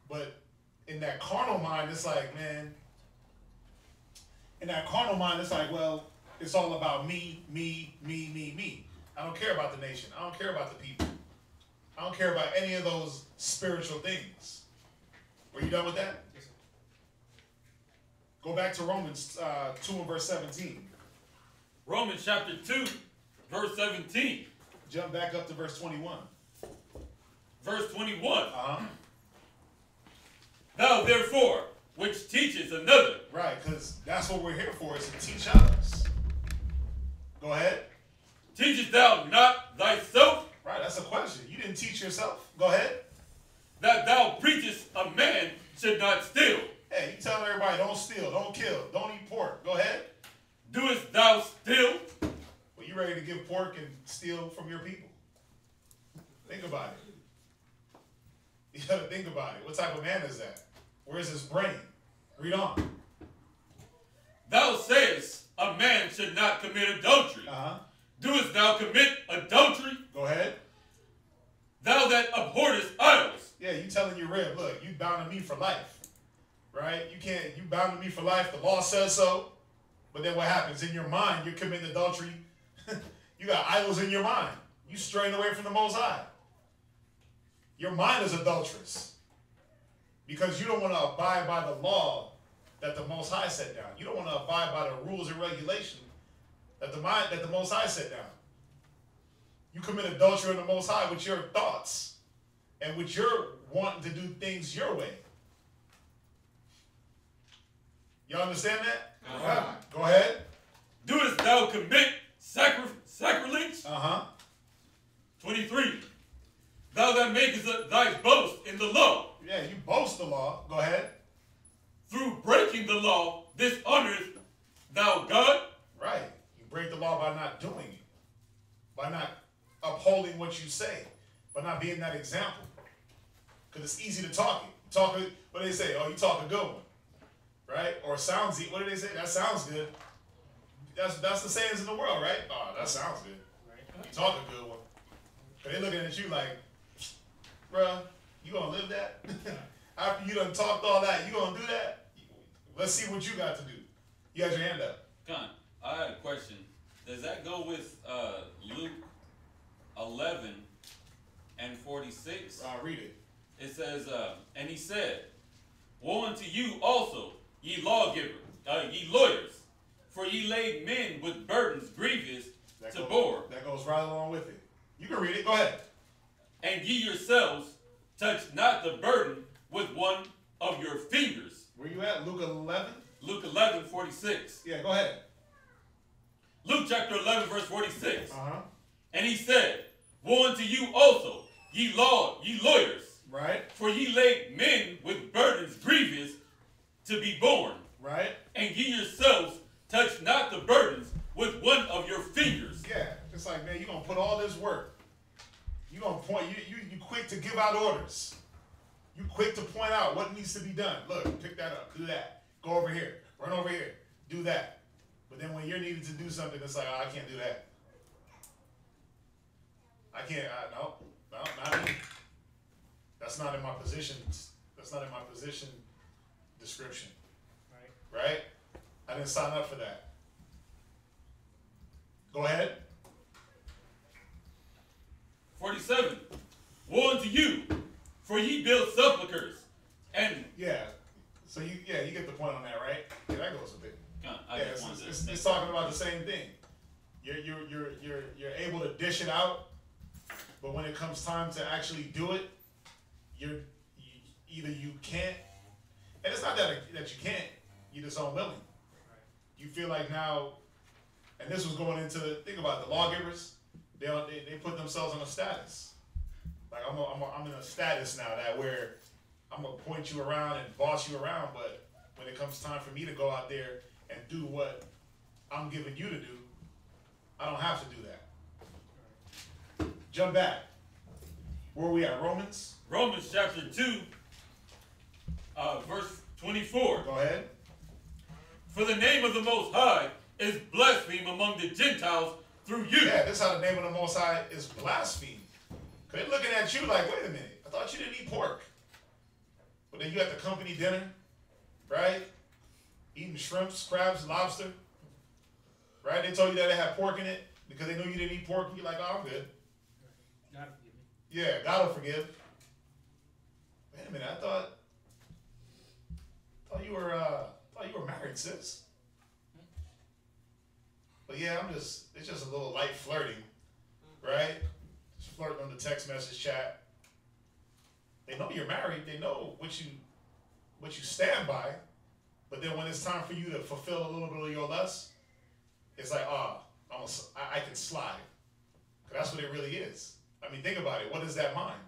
But in that carnal mind, it's like, man, well, it's all about me, me, me, me, me. I don't care about the nation. I don't care about the people. I don't care about any of those spiritual things. Were you done with that? Yes, sir. Go back to Romans 2 and verse 17. Romans chapter 2, verse 17. Jump back up to verse 21. Verse 21. Uh-huh. Thou therefore, which teaches another. Right, because that's what we're here for, is to teach others. Go ahead. Teachest thou not thyself? Right, that's a question. You didn't teach yourself. Go ahead. That thou preachest a man should not steal. Hey, you telling everybody, don't steal, don't kill, don't eat pork. Go ahead. Doest thou steal? Well, you ready to give pork and steal from your people? Think about it. You got to think about it. What type of man is that? Where's his brain? Read on. Thou sayest a man should not commit adultery. Doest thou commit adultery? Go ahead. Thou that abhorrest idols. Yeah, you telling your rib, look, you bound to me for life. Right? You bound to me for life. The law says so. But then what happens? In your mind, you're committing adultery. You got idols in your mind. You straying away from the Most High. Your mind is adulterous. Because you don't want to abide by the law that the Most High set down. You don't want to abide by the rules and regulations that the Most High set down. You commit adultery in the Most High with your thoughts and with your wanting to do things your way. Y'all understand that? Go ahead. Doest thou commit sacrilege? 23. Thou that makest thy boast in the law. Yeah, you boast the law. Go ahead. Through breaking the law, dishonorest thou God? Right. You break the law by not doing it. By not upholding what you say. By not being that example. Because it's easy to talk it. What do they say? Oh, you talk a good one. Right? Or sounds, what do they say? That sounds good. That's the sayings in the world, right? Oh, that sounds good. You talk a good one. But they looking at you like, bruh, you gonna live that? After you done talked all that, you gonna do that? Let's see what you got to do. You got your hand up. Con, I had a question. Does that go with Luke 11 and 46? Read it. It says, and he said, woe unto you also, ye lawgivers, ye lawyers, for ye laid men with burdens grievous to bore. That goes right along with it. You can read it. Go ahead. And ye yourselves touch not the burden with one of your fingers. Where you at? Luke 11? Luke 11, 46. Yeah, go ahead. Luke chapter 11, verse 46. And he said, woe unto you also, ye lawyers. Right. For ye laid men with burdens grievous to be borne. Right. And ye yourselves touch not the burdens with one of your fingers. Yeah. It's like, man, you're going to put all this work. You're going to point, you quick to give out orders. You quick to point out what needs to be done. Look, pick that up, do that. Go over here, run over here, do that. But then when you're needed to do something, it's like, oh, I can't do that. I can't, no, not me. That's not in my position. That's not in my position description. Right? I didn't sign up for that. Go ahead. 47. Woe unto you, for ye build sepulchres, and yeah. So you get the point on that, right? Yeah, that goes a bit. It's talking about the same thing. You're able to dish it out, but when it comes time to actually do it, either you can't, and it's not that you can't. You're just unwilling. You feel like now, and this was going into think about it, the lawgivers. They put themselves on a status. Like I'm in a status now that where I'm gonna point you around and boss you around, but when it comes time for me to go out there and do what I'm giving you to do, I don't have to do that. Jump back. Where are we at? Romans? Romans chapter 2, verse 24. Go ahead. For the name of the Most High is blasphemed among the Gentiles through you. Yeah, this is how the name of the Most High is blasphemed. They're looking at you like, wait a minute, I thought you didn't eat pork. But then you at the company dinner, right? Eating shrimps, crabs, lobster. Right? They told you that they had pork in it because they knew you didn't eat pork. You're like, oh, I'm good. God forgive me. Yeah, God will forgive. Wait a minute, I thought you were married, sis. But yeah, it's just a little light flirting, right? Just flirting on the text message chat. They know you're married. They know what you stand by. But then when it's time for you to fulfill a little bit of your lust, it's like, I can slide. 'Cause that's what it really is. I mean, think about it. What is that mind?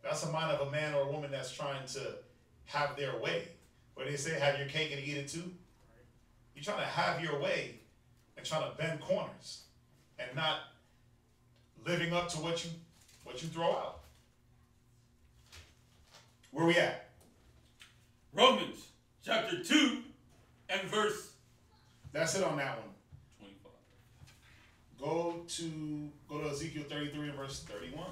That's the mind of a man or a woman that's trying to have their way. Where they say, have your cake and eat it too. You're trying to have your way and trying to bend corners and not living up to what you throw out. Where we at? Romans chapter 2 and verse. That's it on that one. 25. Go to Ezekiel 33 and verse 31.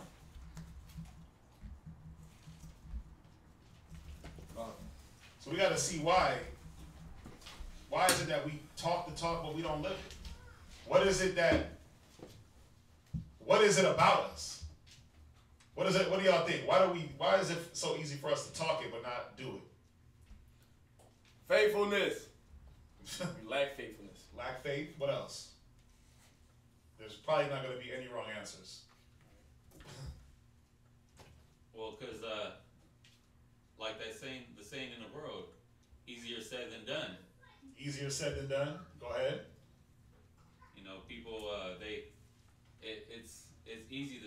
So we got to see why. Why is it that we talk the talk but we don't live it? What is it about us? What is it? What do y'all think? Why is it so easy for us to talk it but not do it? Faithfulness. We lack faithfulness. Lack faith. What else? There's probably not going to be any wrong answers. Well, because like the saying in the world, easier said than done. Easier said than done. Go ahead. You know, people it's easy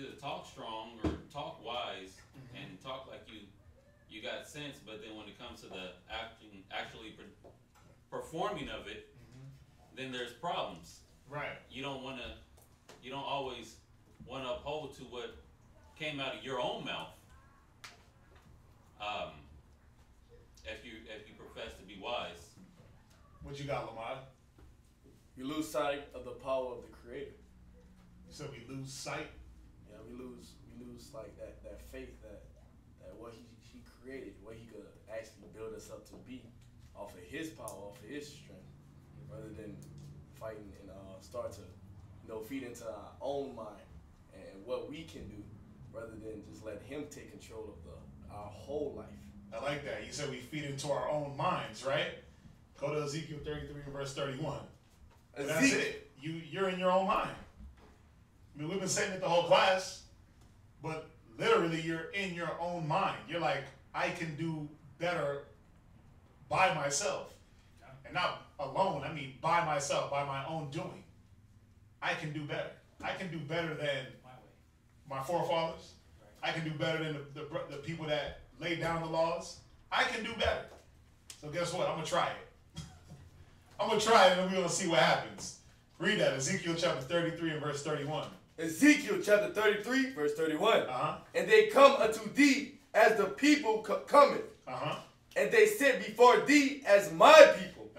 to talk strong or talk wise and talk like you got sense, but then when it comes to the actually performing of it, then there's problems. Right. You don't always want to uphold to what came out of your own mouth. If you profess to be wise. What you got, Lamar? We lose sight of the power of the Creator. You said we lose sight? Yeah, we lose like that faith that what he created, what he could actually build us up to be off of his power, off of his strength, rather than fighting and start to feed into our own mind and what we can do, rather than just let him take control of our whole life. I like that. You said we feed into our own minds, right? Go to Ezekiel 33 and verse 31. That's it. You're in your own mind. I mean, we've been saying it the whole class, but literally you're in your own mind. You're like, I can do better by myself. And not alone, I mean by myself, by my own doing. I can do better. I can do better than my forefathers. I can do better than the people that laid down the laws. I can do better. So guess what? I'm going to try it. I'm going to try it and we're going to see what happens. Read that, Ezekiel chapter 33 and verse 31. Ezekiel chapter 33, verse 31. And they come unto thee as the people cometh. And they sit before thee as my people.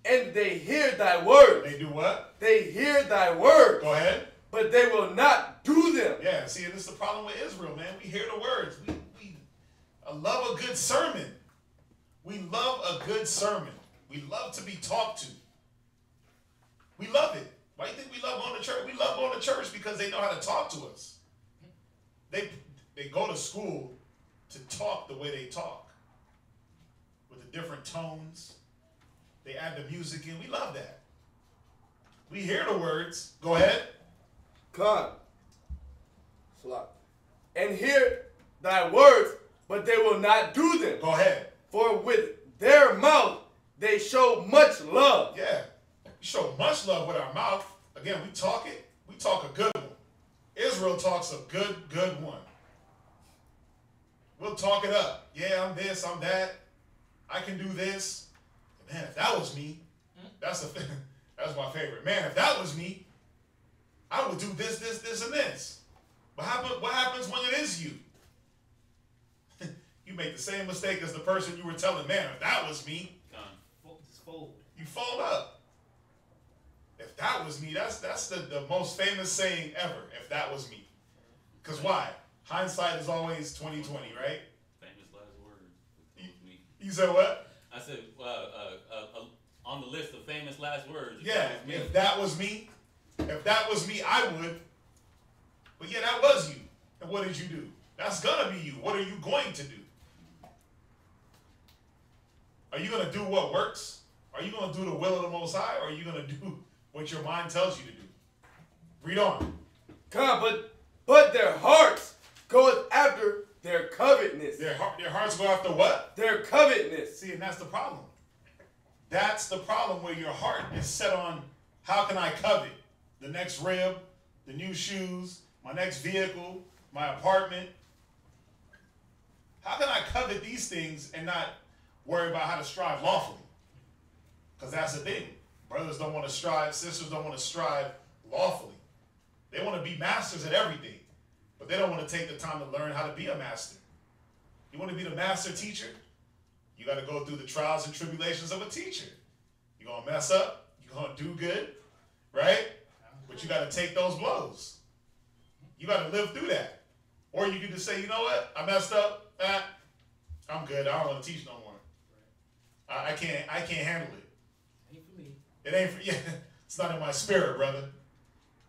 And they hear thy words. They do what? They hear thy words. Go ahead. But they will not do them. Yeah, see, this is the problem with Israel, man. We hear the words. I love a good sermon. We love a good sermon. We love to be talked to. We love it. Why do you think we love going to church? We love going to church because they know how to talk to us. They go to school to talk the way they talk. With the different tones. They add the music in. We love that. We hear the words. Go ahead. Come. And hear thy words, but they will not do them. Go ahead. For with their mouth they show much love. Yeah. We show much love with our mouth. Again, we talk it. We talk a good one. Israel talks a good one. We'll talk it up. Yeah, I'm this, I'm that. I can do this. Man, if that was me, that's my favorite. Man, if that was me, I would do this, this, this, and this. But what happens when it is you? You make the same mistake as the person you were telling, man, if that was me, just fold. You fold up. If that was me, that's the most famous saying ever, if that was me. Because why? Hindsight is always 20/20, right? Famous last words. You said what? I said, on the list of famous last words. Yeah, if that was me, I would. But yeah, that was you. And what did you do? That's gonna be you. What are you going to do? Are you gonna do what works? Are you gonna do the will of the Most High? Or are you gonna do what your mind tells you to do? Read on. Come, but their hearts goeth after their covetousness. Their hearts go after what? Their covetousness. See, and that's the problem. That's the problem, where your heart is set on, how can I covet? The next rib, the new shoes, my next vehicle, my apartment. How can I covet these things and not worry about how to strive lawfully? Because that's the thing. Brothers don't want to strive, sisters don't want to strive lawfully. They want to be masters at everything, but they don't want to take the time to learn how to be a master. You want to be the master teacher? You got to go through the trials and tribulations of a teacher. You're going to mess up. You're going to do good, right? But you got to take those blows. You got to live through that. Or you can just say, you know what? I messed up. I'm good. I don't want to teach no more. I can't handle it. Ain't for me. It ain't for, yeah, it's not in my spirit, brother.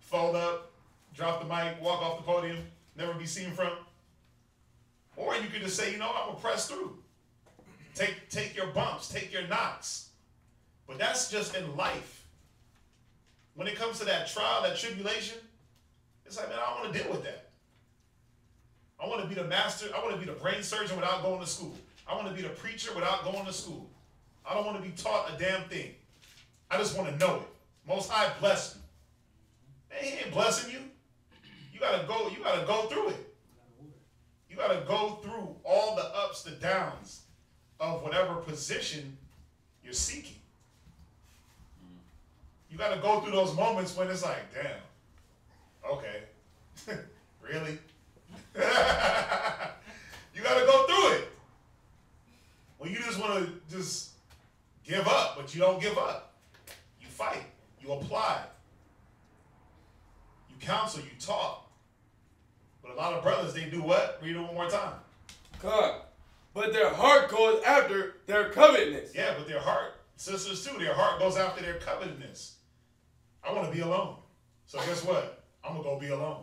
Fold up, drop the mic, walk off the podium, never be seen from. Or you could just say, you know, I'm going to press through. Take your bumps, take your knocks. But that's just in life. When it comes to that trial, that tribulation, it's like, man, I don't want to deal with that. I want to be the master. I want to be the brain surgeon without going to school. I want to be the preacher without going to school. I don't want to be taught a damn thing. I just want to know it. Most High bless me. Man, he ain't blessing you. You gotta go through it. You gotta go through all the ups, the downs of whatever position you're seeking. You gotta go through those moments when it's like, damn, okay, really? You gotta go through it. When you just want to just give up, but you don't give up. You fight. You apply. You counsel. You talk. But a lot of brothers, they do what? Read it one more time. God. But their heart goes after their covetousness. Yeah, but their heart, sisters too, their heart goes after their covetousness. I want to be alone. So guess what? I'm going to go be alone.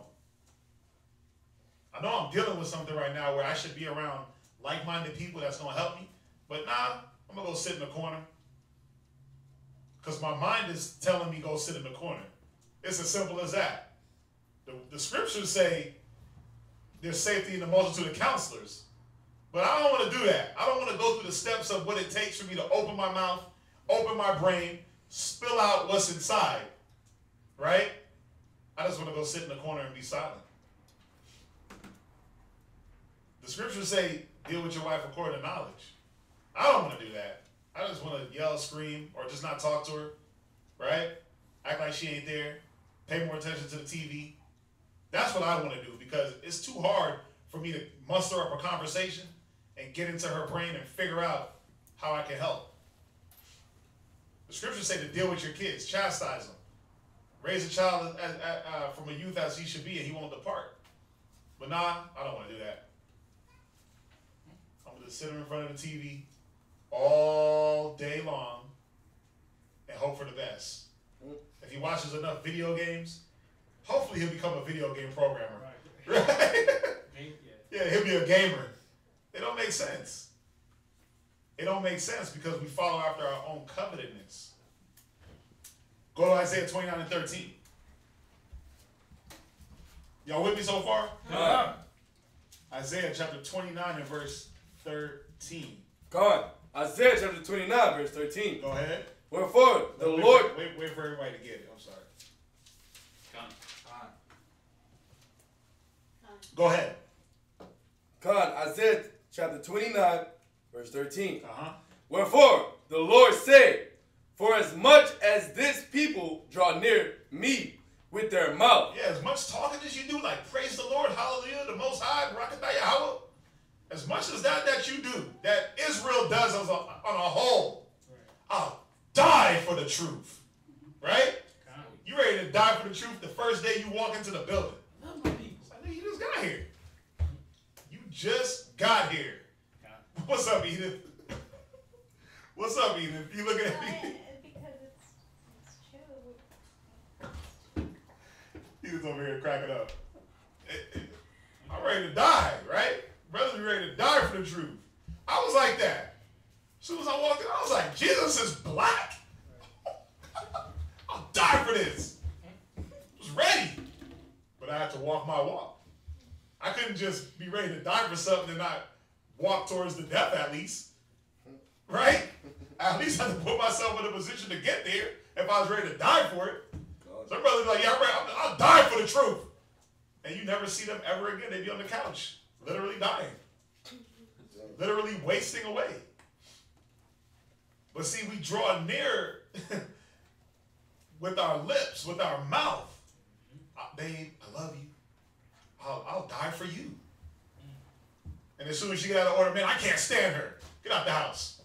I know I'm dealing with something right now where I should be around like-minded people that's going to help me. But nah, I'm going to go sit in the corner. Because my mind is telling me go sit in the corner. It's as simple as that. The scriptures say there's safety in the multitude of counselors. But I don't want to do that. I don't want to go through the steps of what it takes for me to open my mouth, open my brain, spill out what's inside. Right? I just want to go sit in the corner and be silent. The scriptures say, deal with your wife according to knowledge. I don't want to do that. I just want to yell, scream, or just not talk to her. Right? Act like she ain't there. Pay more attention to the TV. That's what I want to do because it's too hard for me to muster up a conversation and get into her brain and figure out how I can help. The scriptures say to deal with your kids, chastise them. Raise a child from a youth as he should be and he won't depart. But nah, I don't want to do that. I'm going to sit in front of the TV all day long and hope for the best. If he watches enough video games, hopefully he'll become a video game programmer. Right? Yeah, he'll be a gamer. It don't make sense. It don't make sense because we follow after our own covetousness. Go to Isaiah 29 and 13. Y'all with me so far? Yeah. Isaiah chapter 29 and verse 13. God. Isaiah chapter 29 verse 13. Go ahead. Wherefore the Lord... Wait for everybody to get it. I'm sorry. Go ahead. God, Isaiah chapter 29, verse 13. Wherefore the Lord said, for as much as this people draw near me with their mouth. Yeah, as much talking as you do, like praise the Lord, hallelujah, the Most High, Rakatah Yahweh. As much as that you do, that Israel does on a whole, I'll die for the truth. Right? You ready to die for the truth the first day you walk into the building. It's like, you just got here. You just got here. What's up, Edith? What's up, Edith? You looking at me? Because it's true. Edith's over here cracking up. I'm ready to die, right? Brothers be ready to die for the truth. I was like that. As soon as I walked in, I was like, Jesus is black. I'll die for this. I was ready. But I had to walk my walk. I couldn't just be ready to die for something and not walk towards the death at least. Right? I at least had to put myself in a position to get there if I was ready to die for it. Some brothers be like, yeah, I'll die for the truth. And you never see them ever again. They be on the couch, literally dying. Literally wasting away. But see, we draw near with our lips, with our mouth. Babe, I love you. I'll die for you. And as soon as you get out of order, man, I can't stand her. Get out the house.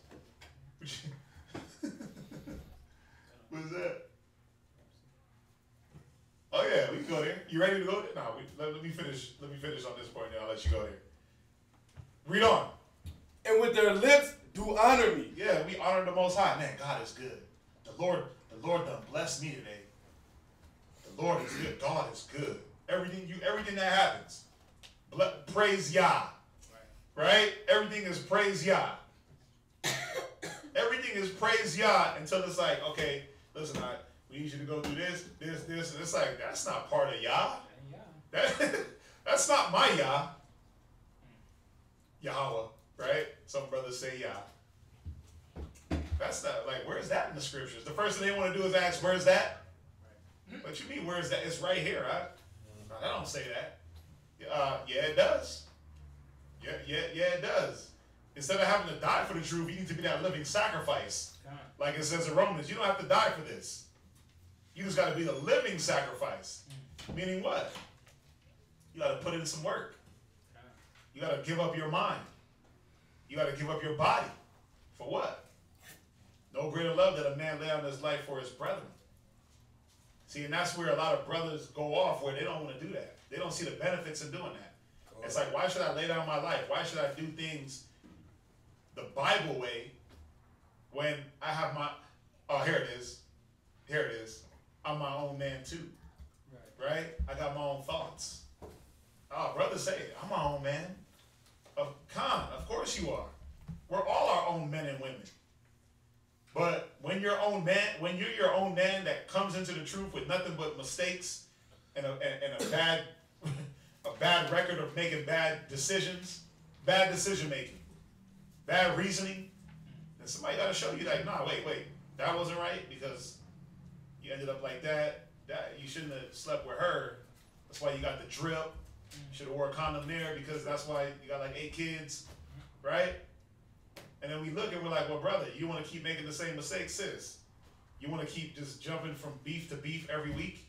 go there. You ready to go there? No, let me finish. Let me finish on this point, and I'll let you go there. Read on. And with their lips do honor me. Yeah, we honor the Most High. Man, God is good. The Lord done blessed me today. The Lord is good. God is good. Everything that happens, praise Yah. Right? Everything is praise Yah. Everything is praise Yah until it's like, okay, listen, we need you to go do this, and it's like, that's not part of Yah. That's not my Yah. Yahweh, right? Some brothers say Yah. That's not, like, where's that in the scriptures? The first thing they want to do is ask, where's that? What you mean, where's that? It's right here, right? No, that don't say that. Yeah, it does. Yeah, it does. Instead of having to die for the truth, you need to be that living sacrifice. Like it says in Romans, you don't have to die for this. You just got to be the living sacrifice. Meaning what? You got to put in some work. You got to give up your mind. You got to give up your body. For what? No greater love that a man lay down his life for his brethren. See, and that's where a lot of brothers go off, where they don't want to do that. They don't see the benefits in doing that. It's like, why should I lay down my life? Why should I do things the Bible way when I have my, oh, here it is. Here it is. I'm my own man too. Right? I got my own thoughts. Oh, brothers say, I'm my own man. Of course you are. We're all our own men and women. But when you're your own man that comes into the truth with nothing but mistakes and a bad record of making bad decisions, bad decision making, bad reasoning, then somebody got to show you like, nah, wait, that wasn't right because you ended up like that. You shouldn't have slept with her. That's why you got the drip. You should have wore a condom there because that's why you got like 8 kids, right? And then we look and we're like, well, brother, you want to keep making the same mistakes, sis? You want to keep just jumping from beef to beef every week?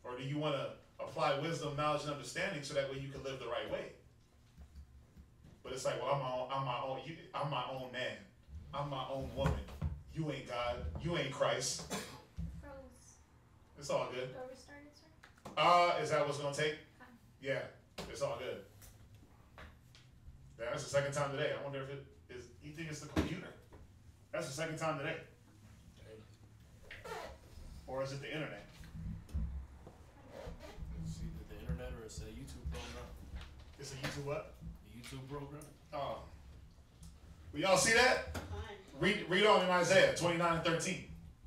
Or do you want to apply wisdom, knowledge, and understanding so that way you can live the right way? But it's like, well, I'm my own man. I'm my own woman. You ain't God. You ain't Christ. It's all good. Do I restart it, sir? Is that what's gonna take? Yeah, it's all good. Yeah, that's the second time today. I wonder if it is. You think it's the computer? That's the second time today. Or is it the internet? It's either the internet or it's a YouTube program. It's a YouTube what? A YouTube program. Oh. Will y'all see that? Read on in Isaiah 29:13.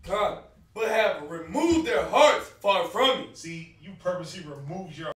God, but have removed their hearts far from me. See, you purposely removed your